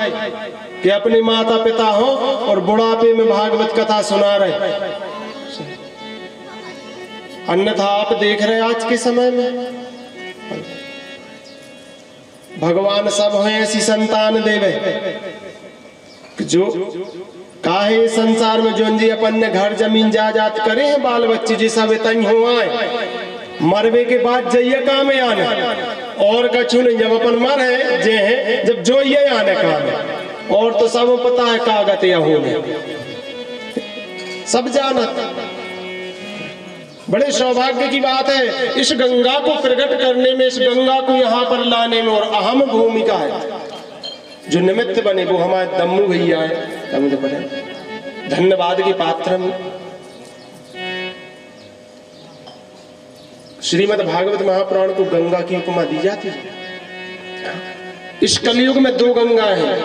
कि अपने माता पिता हो और बुढ़ापे में भागवत कथा सुना रहे। अन्यथा आप देख रहे आज के समय में भगवान सब हो ऐसी संतान देवे जो काहे संसार में जो जी अपन ने घर जमीन जायदाद करे हैं, बाल बच्चे जी सब तंग हो आए, मरवे के बाद जाइए काम में आने और कछु नहीं। जब अपन मर है जे है जब जो ये आने काम है, और तो सब पता है कागत या होने सब जानत। बड़े सौभाग्य की बात है इस गंगा को प्रकट करने में, इस गंगा को यहाँ पर लाने में और अहम भूमिका है। जो निमित्त बने वो हमारे दम्मू भैया है, मुझे पता। धन्यवाद की पात्र श्रीमद् भागवत महापुराण को गंगा की उपमा दी जाती है। इस कलयुग में 2 गंगा हैं,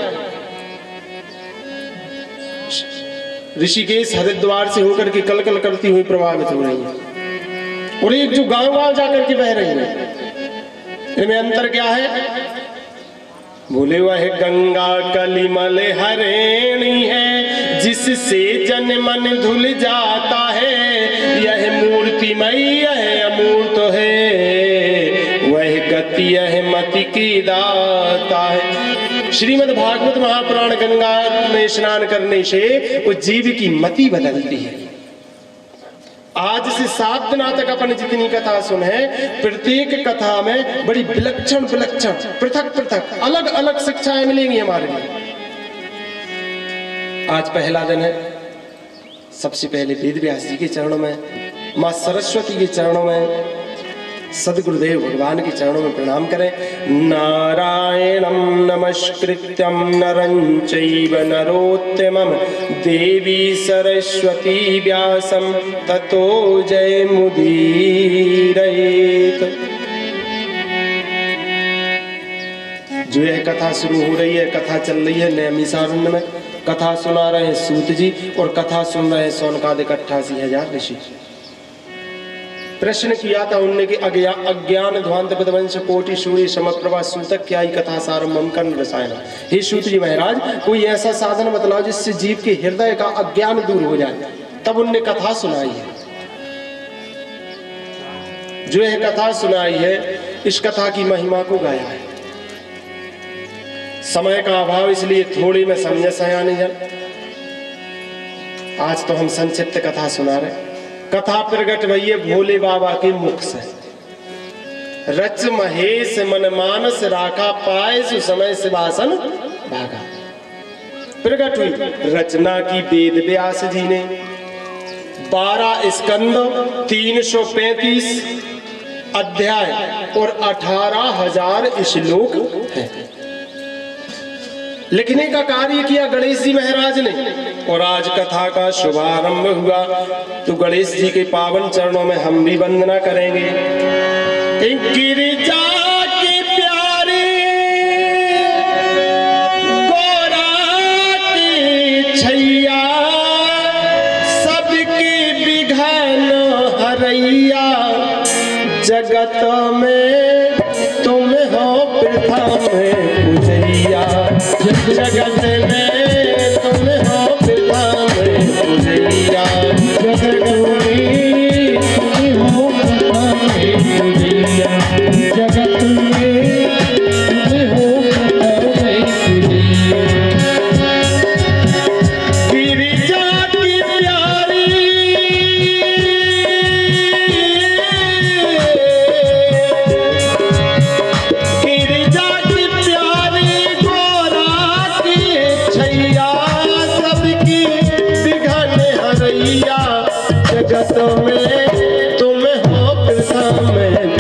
ऋषिकेश हरिद्वार से होकर के कलकल करती हुई प्रभावित हो रही है, और एक जो गांव-गांव जाकर के बह रही है। इनमें अंतर क्या है? बोले वह गंगा कलिमल हरेणी है, जिससे जन मन धुल जाता है, यह मूर्तिमय यह अमूर्त है, वह गति यह मति की दाता है। श्रीमद् भागवत महापुराण गंगा में स्नान करने से वो जीव की मति बदलती है। आज से 7 दिनों तक अपन जितनी कथा सुने, प्रत्येक कथा में बड़ी विलक्षण विलक्षण पृथक पृथक अलग अलग शिक्षाएं मिलेंगी हमारे लिए। आज पहला दिन है, सबसे पहले वेद व्यास जी के चरणों में, माँ सरस्वती के चरणों में, सदगुरुदेव भगवान के चरणों में प्रणाम करें। नारायणं नमस्कृत्यं नरं चैव नरोत्तमं देवी सरस्वती व्यासं ततो जयमुदीरयेत्। जो यह कथा शुरू हो रही है, कथा चल रही है नैमिषारण्य में, कथा सुना रहे हैं सूत जी और कथा सुन रहे हैं सौनकादिक 88,000 ऋषि। प्रश्न किया था उनने कि अज्ञान ध्वांत पदवंश कोटि सूर्य समप्रभा सूतक क्या ही कथा सारंभम कर्ण रसायन। हे सूत जी महाराज, कोई ऐसा साधन बतलाओ जिससे जीव के हृदय का अज्ञान दूर हो जाए। तब उनने कथा सुनाई है। जो यह कथा सुनाई है, इस कथा की महिमा को गाया है। समय का अभाव इसलिए थोड़ी में समझे सयाने जन। आज तो हम संक्षिप्त कथा सुना रहे। कथा प्रगट भई भोले बाबा के मुख से। रच महेश मन मानस राखा, पाए सु समय सिवासन भागा। प्रगट हुई, रचना की वेद व्यास जी ने। 12 स्कंद, 335 अध्याय और 18,000 श्लोक है। लिखने का कार्य किया गणेश जी महाराज ने और आज कथा का शुभारंभ हुआ। तो गणेश जी के पावन चरणों में हम भी वंदना करेंगे। गिरिजा के प्यारे गोरा के छैया, सबके बिघन हरैया, जगत में तुम हो प्रथम पूजैया, जगत में तुम हो प्रथम पूजैया, जगत में तुम हो प्रथम पूजैया, जगत में तुम हो प्रथम पूजैया। गिरिजा की प्यारी जगत में तुम हो प्रथम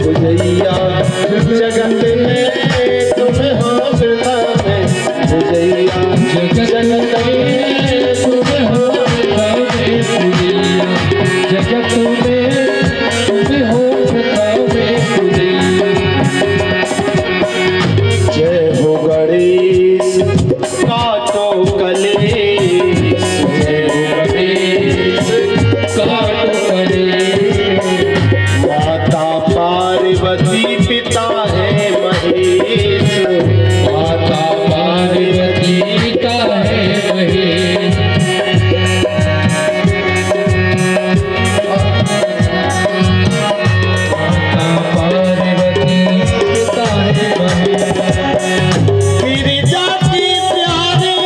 पूजैया, जगत में तुम हो प्रथम पूजैया, जगत में तुम हो प्रथम पूजैया, जगत में तुम हो प्रथम पूजैया। जय हो गणेश काटो कलेश, जय हो गणेश काटो कलेश। माता पार्वती पिता है महेश, माता पार्वती पिता है महेश। माता पार्वती पिता है महेश। गिरिजा की प्यारे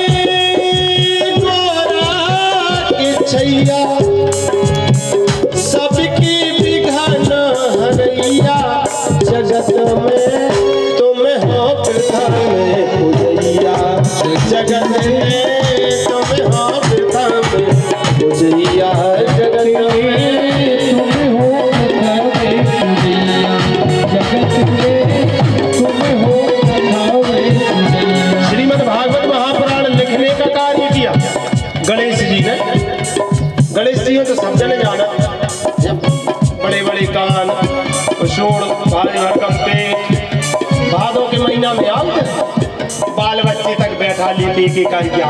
गोरा के छैया, सबकी विघन हरैया, जगत में तुम हो प्रथम पूजैया, जगत में तुम हो प्रथम पूजैया, जगत में तुम हो प्रथम पूजैया, जगत में तुम हो प्रथम पूजैया। श्रीमद् भागवत महापुराण लिखने का कार्य किया गणेश जी ने। गणेश जी हो तो सब जने जाना, बड़े बड़े कान, शोण, भारी भरकम पेट, भादों के महीना में आते बाल बच्चे तक बैठा लेते के कार्य।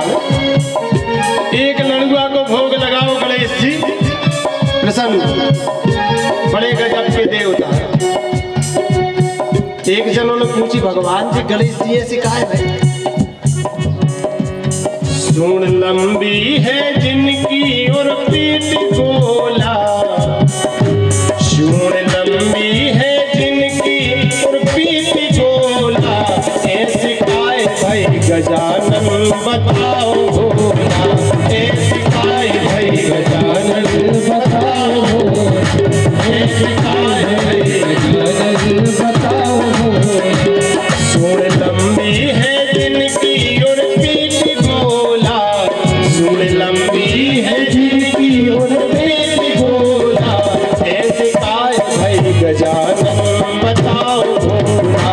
एक लड़ुआ को भोग लगाओ गणेश जी प्रसन्न, बड़े गजब के देवता। एक जनों ने पूछी, भगवान जी गणेश जी ऐसे कहा है? सूंड लंबी है जिनकी और पीठ गोला, सूंड लंबी है जिनकी और पीठ गोला, ऐसे काय भाई गजानन बताओ भोला, ऐसे काय भाई गजानन बताओ भोला, ऐसे काय भाई गजानन बताओ भोला। सूंड लंबी है जिनकी और पीठ गोला, सूंड लंबी है जिनकी और पीठ गोला, ऐसे काय भाई गजानन बताओ भोला,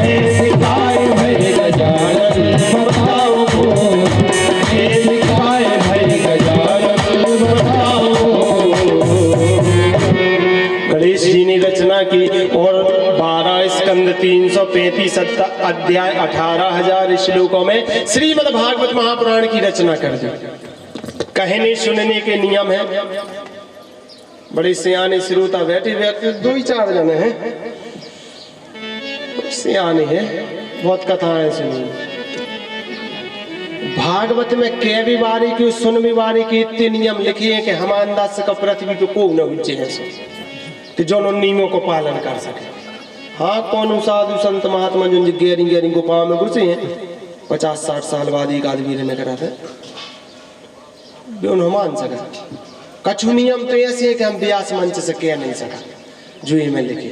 ऐसे काय भाई गजानन बताओ भोला, ऐसे काय भाई गजानन बताओ। गणेश जी ने रचना की और 12 स्कंद 335 अध्याय 18,000 श्लोकों में श्रीमद् भागवत महापुराण की रचना कर दी। कहने सुनने के नियम है, बड़े सियाने श्रोता बैठे बैठे 2-4 जने हैं, सियाने हैं, बहुत कथाएं सुनी। भागवत में कई बारी की सुन बारी की इतने नियम लिखे हैं कि हम अंदाज से पृथ्वी पे को न उच्चे हैं कि जो नियमों को पालन कर सके। हाँ, कौन साधु संत महात्मा जो गहरी गहरी गुफाओं में घुसे हैं, 50-60 साल बाद एक आदमी रहने करा थे, मान सका। कछु नियम तो ऐसे है कि हम व्यास मंच से कह नहीं सका, जो ये में लिखे।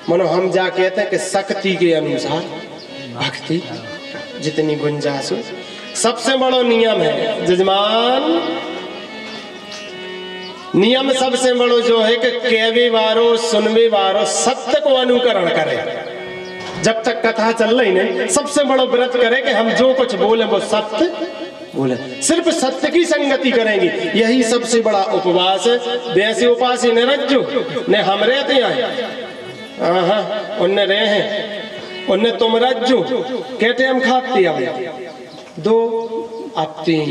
मनो हम जा कहते हैं कि शक्ति के अनुसार भक्ति जितनी गुंजाइश हो। सबसे बड़ा नियम है जजमान, नियम सबसे बड़ो जो है कि कहवे वारो सुनवे वारो सत्य को अनुकरण करे। जब तक कथा चल रही नहीं, सबसे बड़ो व्रत करे कि हम जो कुछ बोले वो सत्य बोले, सिर्फ सत्य की संगति करेंगे, यही सबसे बड़ा उपवास है। वैसे उपास ही न रज्जो ने हम रहते हैं, उनने रहे हैं, उनने तुम रज्जो कहते हम खाते आए 2 अब 3,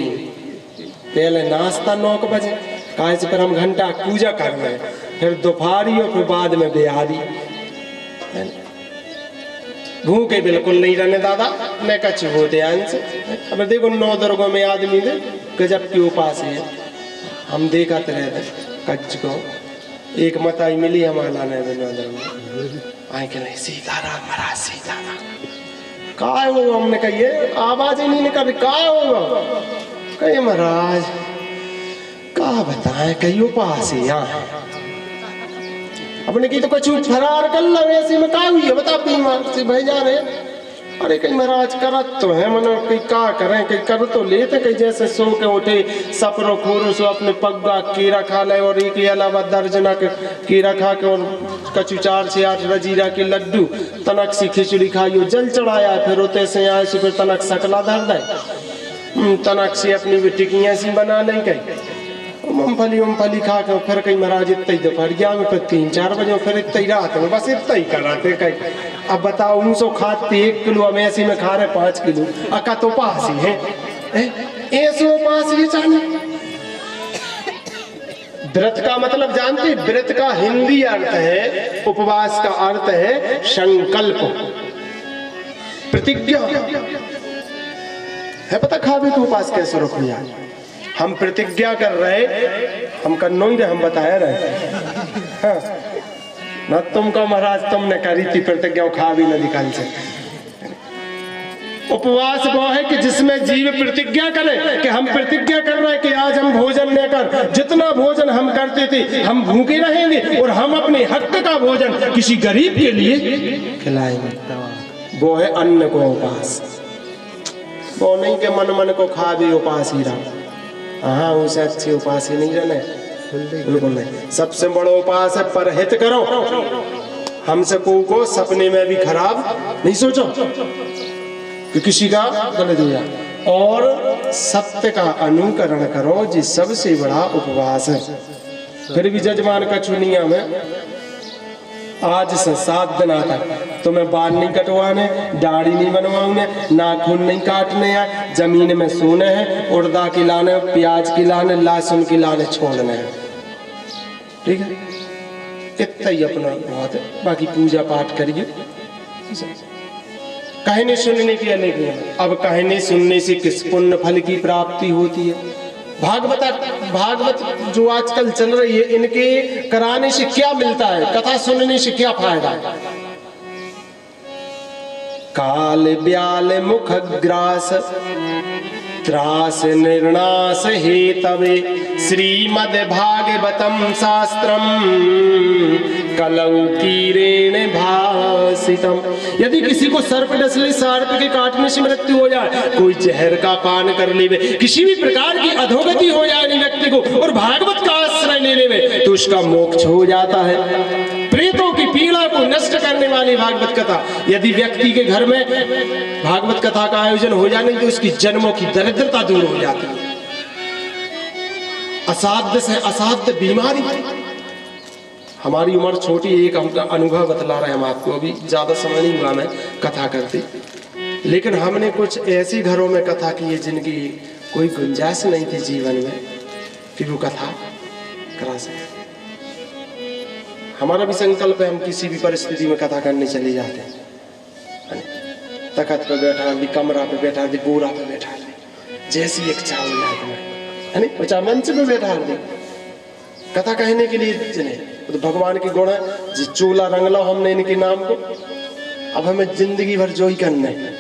पहले नाश्ता 9 बजे, काहे से पर हम घंटा पूजा कर रहे हैं, फिर दोपहरी और फिर बाद में बिहारी। भूखे बिल्कुल नहीं रहने दादा, मैं कच हो ध्यान से। अब देखो 9 दुर्गों में आदमी दे गजब के उपास है। हम देखा रहते कच को एक मताई मिली हमारा आए के नहीं, सीताराम महाराज सीताराम काय हो। हमने कहिए आवाज ही नहीं निकल, काय होगा कहिए महाराज का बताए, कहीं उपास है यहाँ अपने की तो कछु फरार कर लो, ऐसे में का हुई है बता, बीमार से भाई जा रहे। अरे कहीं महाराज करत तो है, मनो कहीं का करें, कहीं कर तो लेते, कहीं जैसे सो के उठे सपरो खोरो सो अपने पग्गा कीड़ा खा ले, और एक के अलावा दर्जना के कीड़ा खा के और कछु 4 से 8 रजीरा के लड्डू, तनक सी खिचड़ी खाइयो, जल चढ़ाया, फिर उते से आए सो फिर तनक सकला धर दे, तनक से अपनी भी टिकियां सी बना लें, कहीं मूंगफली खा के फिर कहीं महाराज इतना ही दोपहरिया में, फिर 3-4 बजे, फिर इतना ही रात में, बस इतना ही कराते कहीं। अब बताओ 100 खाते 1 किलो, हम ऐसी में खा रहे 5 किलो, अका तो पास ही है ऐसे पास ये चाहे। व्रत का मतलब जानते, व्रत का हिंदी अर्थ है, उपवास का अर्थ है संकल्प, प्रतिज्ञा है। पता खावे तो उपास कैसे रुक लिया, हम प्रतिज्ञा कर रहे, हम कर नहीं रहे, हम बताया रहे। हाँ। न तुमको महाराज तुमने करी थी प्रतिज्ञा, खा भी न निकाल सकते। उपवास वो है कि जिसमें जीव प्रतिज्ञा करे कि हम प्रतिज्ञा कर रहे हैं कि आज हम भोजन लेकर, जितना भोजन हम करते थे हम भूखे रहेंगे, और हम अपने हक का भोजन किसी गरीब के लिए खिलाएंगे। वो है अन्न को उपास, वो नहीं कि मन मन को खा भी उपास ही रहा। हाँ, उसे अच्छी उपास ही नहीं रहना, बिल्कुल नहीं। सबसे बड़ा उपास है परहित करो, हमसे को सपने में भी खराब नहीं सोचो कि किसी का गलत हो जाए, और सत्य का अनुकरण करो, जी सबसे बड़ा उपवास है। फिर भी जजमान का चुनिया में आज से 7 दिन आता, तुम्हें बाल नहीं कटवाने, दाढ़ी नहीं बनवाने, नाखून नहीं काटने हैं, जमीन में सोने हैं, उड़दा खिलाने, प्याज खिलाने, लहसुन खिलाने छोड़ने हैं, ठीक है। इतना ही अपना बात है, बाकी पूजा पाठ करिए। कहानी सुनने की अलग है। अब कहानी सुनने से किस पुण्य फल की प्राप्ति होती है? भागवत जो आजकल चल रही है, इनके कराने से क्या मिलता है? कथा सुनने से क्या फायदा है? काल ब्याल मुख ग्रास त्रास निर्णास हेतवे श्रीमद् भागवतम शास्त्रम कलौ कीरेण भासितम। यदि किसी को सर्प डस ले, सर्प के काटने से मृत्यु हो जाए, कोई जहर का पान कर ले, किसी भी प्रकार की अधोगति हो जाए व्यक्ति को, और भागवत का आश्रय लेने में, तो उसका मोक्ष हो जाता है। प्रेतों की पीड़ा को नष्ट करने वाली भागवत कथा, यदि व्यक्ति के घर में भागवत कथा का आयोजन हो जाने तो उसकी जन्मों की दरिद्रता दूर हो जाती है। असाध्य से असाध्य बीमारी, हमारी उम्र छोटी, एक हम अनुभव बतला रहे हैं हम आपको, अभी ज्यादा समय नहीं हुआ मैं कथा करती, लेकिन हमने कुछ ऐसी घरों में कथा की है जिनकी कोई गुंजाइश नहीं थी जीवन में कि वो कथा करा सके। हमारा भी संकल्प है, हम किसी भी परिस्थिति में कथा करने चले जाते हैं। तखत पे बैठा दी, कमरा पे बैठा दी, बोरा पे बैठा दी, जैसी एक चावल है ना, बच्चा मंच पे बैठा दी, कथा कहने के लिए जिन्हें तो भगवान की गुण है। जी चोला रंगला हमने इनके नाम को, अब हमें जिंदगी भर जो ही करना है,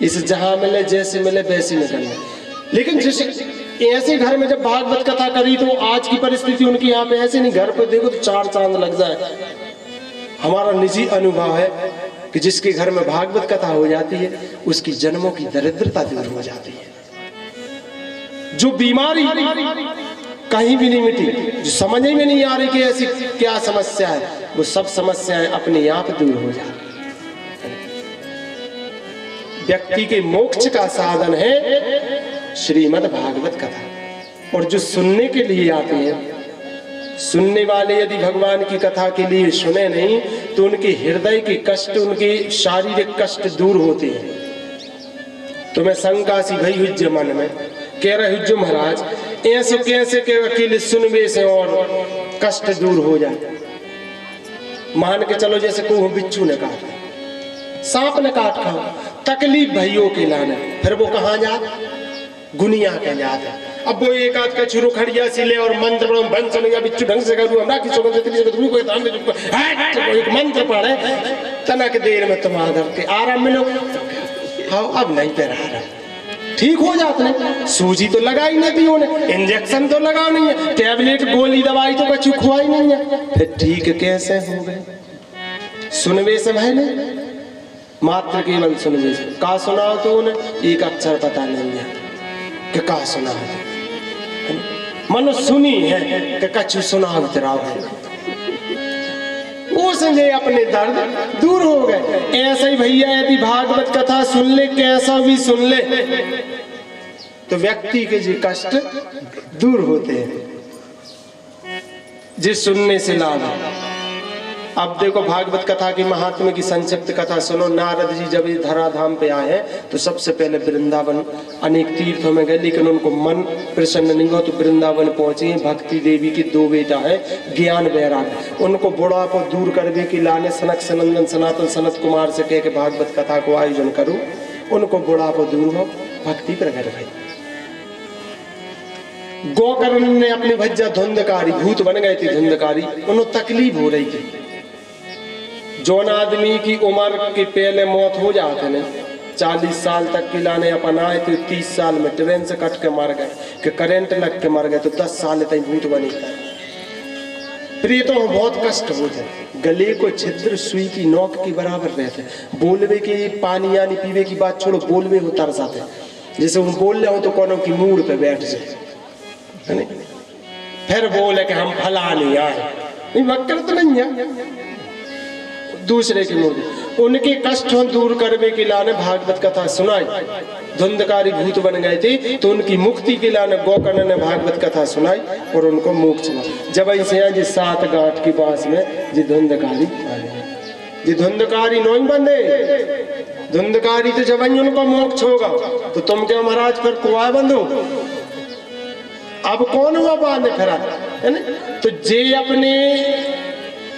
इस जहां मिले जैसे मिले वैसे में करना है। लेकिन जैसे ऐसे घर में जब भागवत कथा करी तो आज की परिस्थिति उनकी यहाँ पे ऐसे नहीं, घर पे देखो तो 4 चांद लग जाए। हमारा निजी अनुभव है कि जिसके घर में भागवत कथा हो जाती है उसकी जन्मों की दरिद्रता दूर हो जाती है। जो बीमारी कहीं भी नहीं मिटी, जो समझ में नहीं आ रही कि ऐसी क्या समस्या है, वो सब समस्याएं अपने आप दूर हो जाती है। व्यक्ति के मोक्ष का साधन है श्रीमद् भागवत कथा। और जो सुनने के लिए आते हैं, सुनने वाले यदि भगवान की कथा के लिए सुने नहीं तो उनके हृदय के कष्ट, उनके शारीरिक कष्ट दूर होते हैं। तो मैं शंका सी भई हुज्ज मन में, कह रहे हुज्ज महाराज ऐसे कैसे के अकेले सुनवे से और कष्ट दूर हो जाए? मान के चलो जैसे को बिच्छू ने काट, सांप ने काट खाओ, तकलीफ भइयों के लाने, फिर वो कहाँ जात? गुनिया के जात है। अब वो एक आध का छुरो खड़िया सिले और मंत्र बन चलेगा, बिच्छू ढंग से करूँ हमरा किसी को एक मंत्र पढ़े, तनक देर में तुम आदर के आराम मिलो। हाँ अब नहीं पे रहा, ठीक हो जाते हैं। सूजी तो लगाई नहीं थी उन्हें, इंजेक्शन तो लगा नहीं है, टैबलेट गोली दवाई तो कछु खुआई नहीं है, फिर ठीक कैसे हो गए? सुनवे से पहले मात्र केवल सुनवे से का सुनाओ तो उन्हें एक अक्षर पता नहीं है कि का सुना है, मनो सुनी है कि कछु सुना तेरा है, वो संजय अपने दर्द दूर हो गए। ऐसा ही भैया यदि भागवत कथा सुन ले, कैसा भी सुन ले, तो व्यक्ति के जी कष्ट दूर होते हैं जिस सुनने से लाभ है। अब देखो भागवत कथा की महात्म्य की संक्षिप्त कथा सुनो। नारद जी जब इस धराधाम पे आए तो सबसे पहले वृंदावन अनेक तीर्थों में गए, लेकिन उनको मन प्रसन्न नहीं हुआ तो वृंदावन पहुंचे। भक्ति देवी की 2 बेटा है, ज्ञान वैराग, उनको बुढ़ा को दूर करने के लाने सनक सनंदन सनातन सनत कुमार से कह के भागवत कथा को आयोजन करो, उनको बुढ़ा को दूर हो, भक्ति प्रकट भई। गोकर्ण ने अपनी भज्जा धुंधकारी, भूत बन गए थे धुंधकारी, उन्हें तकलीफ हो रही थी। जौन आदमी की उम्र के पहले मौत हो जाते ने 40 साल तक की लाने अपनाए तो 30 साल में ट्रेन से कट के मर गए, कि करंट लग के मर गए तो 10 साल तक भूत बनी। प्रेतों में बहुत कष्ट होते, गले को छिद्र सुई की नोक के बराबर रहते, बोलवे के पानी यानी पीवे की बात छोड़ो, बोलवे हो तरस आते, जैसे वो बोल रहे हो तो कोनो की मूड पे बैठ जाए, फिर बोले कि हम फलाने आए, नहीं वक्र तो नहीं है, दूसरे की मूर्ति। उनके कष्ट दूर करने के लाने भागवत कथा सुनाई। धुंधकारी भूत बन गए थे तो उनकी मुक्ति के लाने गोकर्ण ने भागवत कथा सुनाई और उनको मोक्ष मिला। जब ऐसे जी 7 गांठ के पास में जी धुंधकारी जी धुंधकारी नहीं बंदे, धुंधकारी तो जब उनको मोक्ष होगा तो तुम क्या महाराज फिर कुआ बंदो, अब कौन हुआ बांधे फिर है ना? तो जे अपने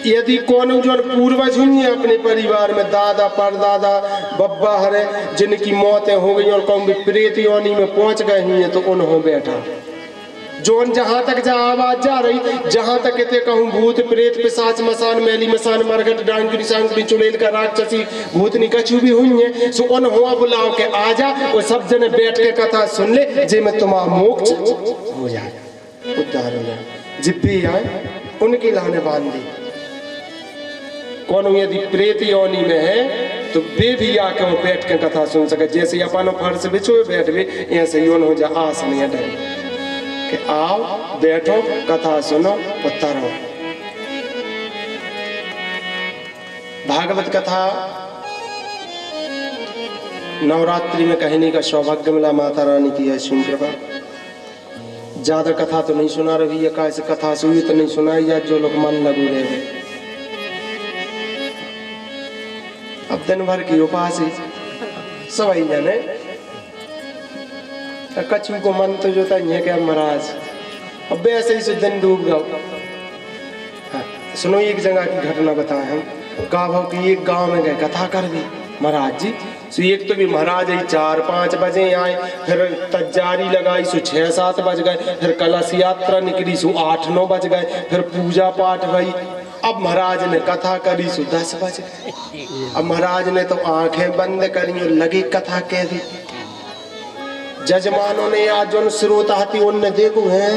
यदि कौन जो पूर्वज हुई अपने परिवार में दादा परदादा बब्बा हरे जिनकी मौतें हो गई और कौन भी प्रेत योनि में पहुंच गए हुई हैं तो उन्हों बैठा जोन जहां तक जा आवाज जा रही जहां तक कहते कहूँ भूत प्रेत पिशाच मसान मैली मसान मरघट डांगरी सांगरी चुड़ैल का राक्षसी भूतनी कछु भी हुई है सो उन हुआ बुलाओ के आ जा वो सब जने बैठ के कथा सुन ले जे में तुम्हारा मोक्ष हो जाए उद्धार हो जाए जिब भी आए उनकी लाने बांध दी कौन यदि प्रेत योनि में है तो वे भी आके वो बैठ के कथा सुन सके जैसे अपन फर्श बिछो बैठ भी ऐसे योन हो जा आस नहीं डर कि आओ बैठो कथा सुनो उतरो भागवत कथा नवरात्रि में कहने का सौभाग्य मिला माता रानी की असीम कृपा ज्यादा कथा तो नहीं सुना रही है कैसे कथा सुनी तो नहीं सुनाई या जो लोग मन लगू रहे अब दिन भर की उपास ही सवाई जाने कछु को मन तो जो था क्या महाराज अब वैसे ही से दिन डूब गया हाँ, सुनो एक जगह की घटना बताए हम गाँव की एक गांव में गए कथा कर दी महाराज जी सो एक तो भी महाराज ही 4-5 बजे आए फिर तजारी लगाई सो 6-7 बज गए फिर कलश यात्रा निकली सो 8-9 बज गए फिर पूजा पाठ भई अब महाराज ने कथा करी सो 10 बज गए अब महाराज ने तो आंखें बंद करी और लगी कथा कह दी जजमानों ने आज जो श्रोता थी उनने देखो है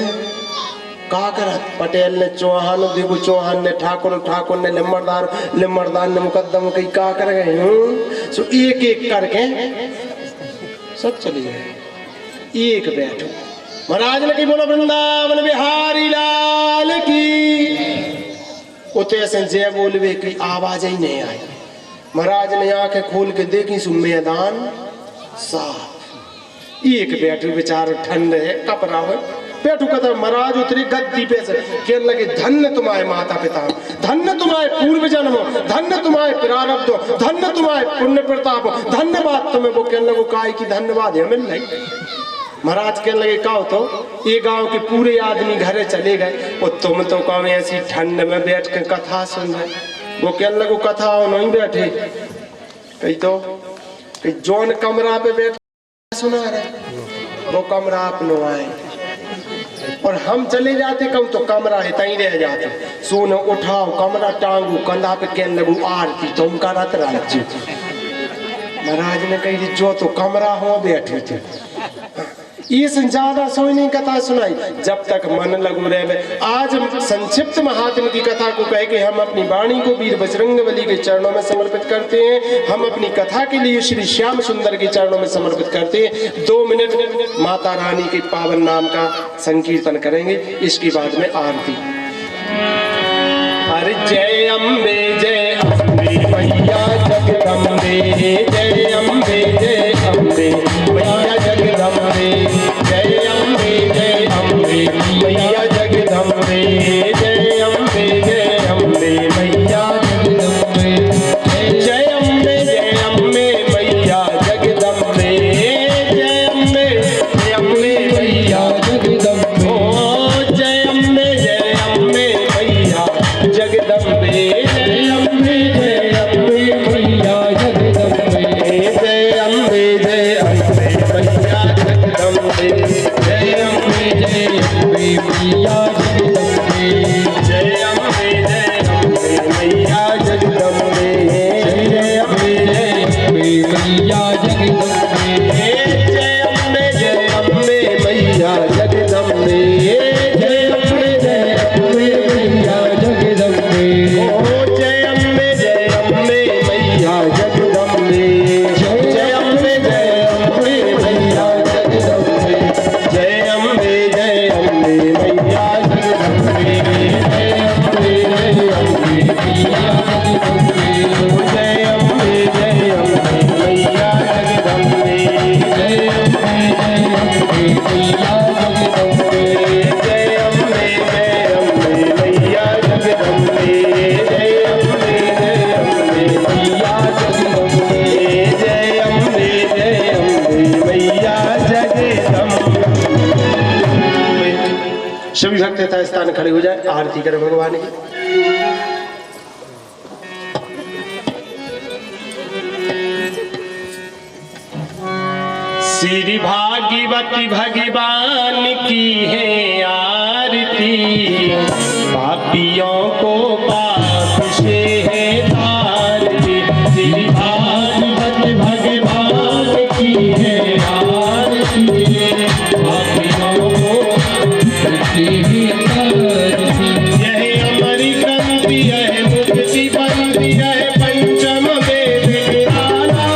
का करत पटेल ने चौहान देखो चौहान ने ठाकुर ने लिम्मरदार ने मुकद्दम कई का कर गए सो एक एक करके सब चले गए एक बैठो महाराज ने की बोलो वृंदावन बिहारी लाल की उते ऐसे जय बोलवे की आवाज ही नहीं आई महाराज ने आंखें खोल के देखी सो मैदान साफ एक बैठो बेचारा ठंड है कपड़ा है बैठो कथा महाराज उतरी गद्दी पे से कहने लगे धन्य तुम्हारे माता पिता धन्य तुम्हारे पूर्व जन्म धन्य तुम्हारे प्रारब्ध धन्य तुम्हारे पुण्य प्रताप धन्यवाद तुम्हें वो कहने लगे काय की धन्यवाद है मिल नहीं महाराज कहने लगे कहो तो ये गांव के पूरे आदमी घरे चले गए और तुम तो कहो ऐसी ठंड में बैठ के कथा सुन रहे वो कहने लगे कथा नहीं बैठे कहीं तो कहीं जौन कमरा पे बैठ सुना रहे वो कमरा अपनो आए और हम चले जाते कहूँ तो कमरा है तहीं रह जाते सोना उठाओ कमरा टांगू कंधा पे कहने लगू आरती तुम करत राजी महाराज ने कही जो तो कमरा हो बैठे थे इससे ज्यादा सोनी कथा सुनाई जब तक मन लगू रहे आज संक्षिप्त महात्म की कथा को कह के हम अपनी वाणी को वीर बजरंगबली के चरणों में समर्पित करते हैं हम अपनी कथा के लिए श्री श्याम सुंदर के चरणों में समर्पित करते हैं 2 मिनट माता रानी के पावन नाम का संकीर्तन करेंगे इसके बाद में आरती अरे जय अम्बे मैया जगदम्बे जय अम्बे मैया जगदम्बे जय अम्बे मैया जगदम्बे जय अम्बे मैया जगदम्बे जय अम्बे मैया जगदम्बे जय अम्बे मैया जगदम्बे ओ जय अम्बे मैया जगदम्बे जय अम्बे मैया जगदम्बे जय अम्बे मैया जगदम्बे जय अम्बे मैया जगदम्बे जय अम्बे मैया जगदम्बे जय अम्बे मैया जगदम्बे जय अम्बे मैया जगदम्बे जय अम्बे मैया जगदम्बे ओ जय अम्बे मैया जगदम्बे जय अम्बे मैया जगदम्बे जय अम्बे मैया जगदम्बे जय अम्बे मैया जगदम्बे जय अम्बे मैया जगदम्बे जय अम्बे मैया जगदम्बे जय अम्बे मैया जगदम्बे जय अम्बे मैया जगदम्बे जय अम्बे मैया जगदम्बे सभी भक्त यथा स्थान खड़े हो जाए आरती करें भगवान की श्री भागवती भगवान की है आरती, पापियों को पाप से है तारती। श्री भागवती भगवान की है आरती, पापियों को पाप से है तारती। यह अमर क्रांति है, मुक्ति बंदी है, पंचम वेद निराला,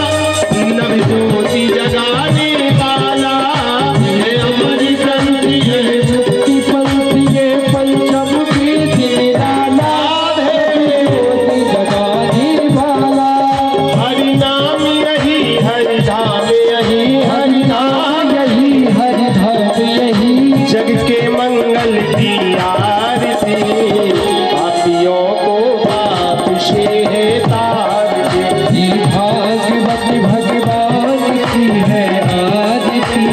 नव ज्योति जगाने वाला। यह अमर क्रांति है, मुक्ति बंदी है, पंचम वेद निराला, ज्योति जगाने वाला। हरि नाम यही, हरि धाम यही, हरि नाम यही, हरि धाम यही, जग के मंगल की आरती, पापियों को पाप से है तारती। भागवती भगवान की है आरती,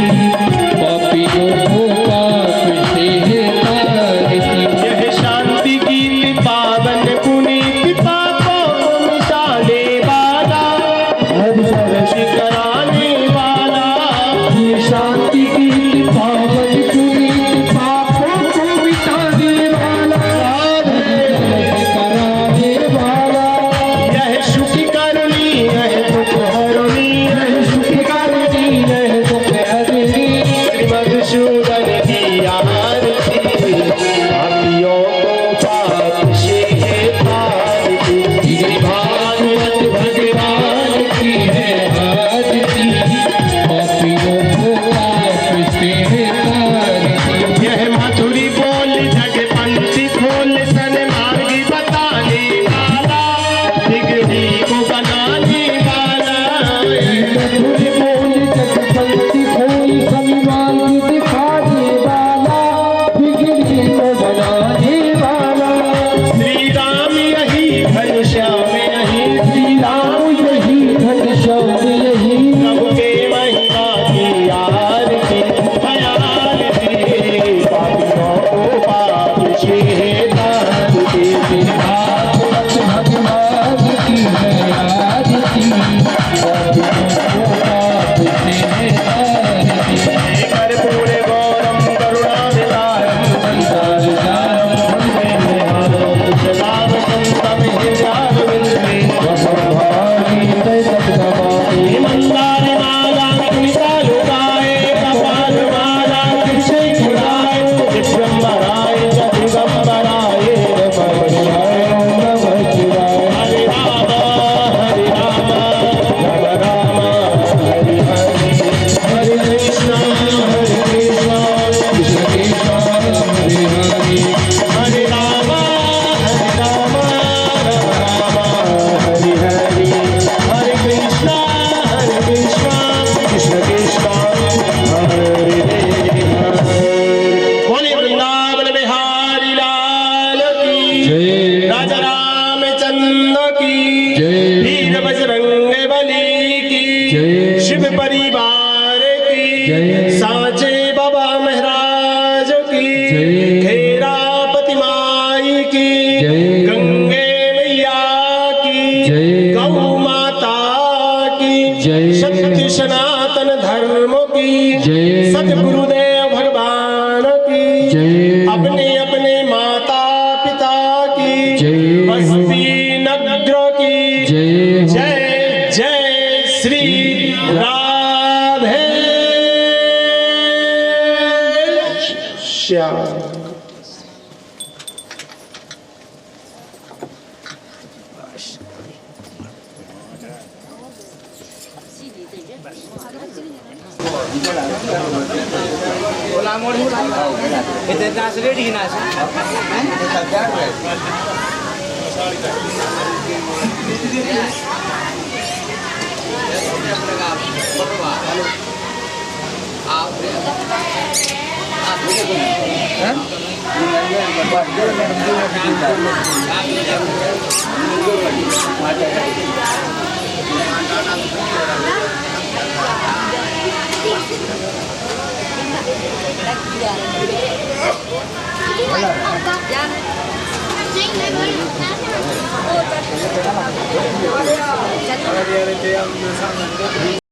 पापियों को पाप से है तारती। यह शांति गीत पावन पुनीत, पापों को मिटाने वाला, हर सरस कराने वाला। ये शांति गीत पावन पुनीत, पापों को मिटाने वाला, कराने वाला। यह सुख करनी, यह दुख हरनी, यह सुख करनी, यह दुख हरनी। मधुसूदन की आरती, पापियों को पाप से है तारती। श्री भागवत भगवान की है आरती, पापियों को पाप से है तारती। यह मधुरी बोल जग पंछी खोल, सन मार्ग बताने वाला, बिगड़ी को बनाने वाला। मधुरी बोल जग पंछी खोल, सन मार्ग दिखाने वाला, बिगड़ी को बनाने वाला। श्री राम यही, घनश्याम यही, श्री राम यही, घनश्याम यही, प्रभु के महिमा की आरती, आरती। पापियों को पाप से है तारती। भागवत भगवान की है आरती, पापियों को पाप से है तारती। कर्पूर गौरम करुणानिधानम, संसारसारम भुजगेन्द्रहारम, सदावसंतं हृदयारविन्दे, वसुधारी तत्समाधि। मंदारमाला कृतालुकाय, कपालमाला कृष्णकुलाय, दिगंबराय दिगंबराय, नमः शिवाय नमः शिवाय। हरे राम राम राम हरे हरे, हरे कृष्णा कृष्ण कृष्ण हरे हरे, हरे राम राम राम हरे हरे, हरे कृष्णा कृष्ण कृष्ण हरे हरे। बोले वृंदावन बिहारी लाल की जय, राजा रामचंद्र की जय, वीर बजरंग बली की जय, शिव परिवार की जय, सांचे बाबा महाराज की जय, खेरापति माई की जय, गंगे मैया की जय, गौ माता की जय, सत्य सनातन धर्म की जय, सतगुरुदेव भगवान की जय, अपने अपने माता पिता की जय, बस्ती नगर की जय, जय जय श्री राधे श्याम। Jangan.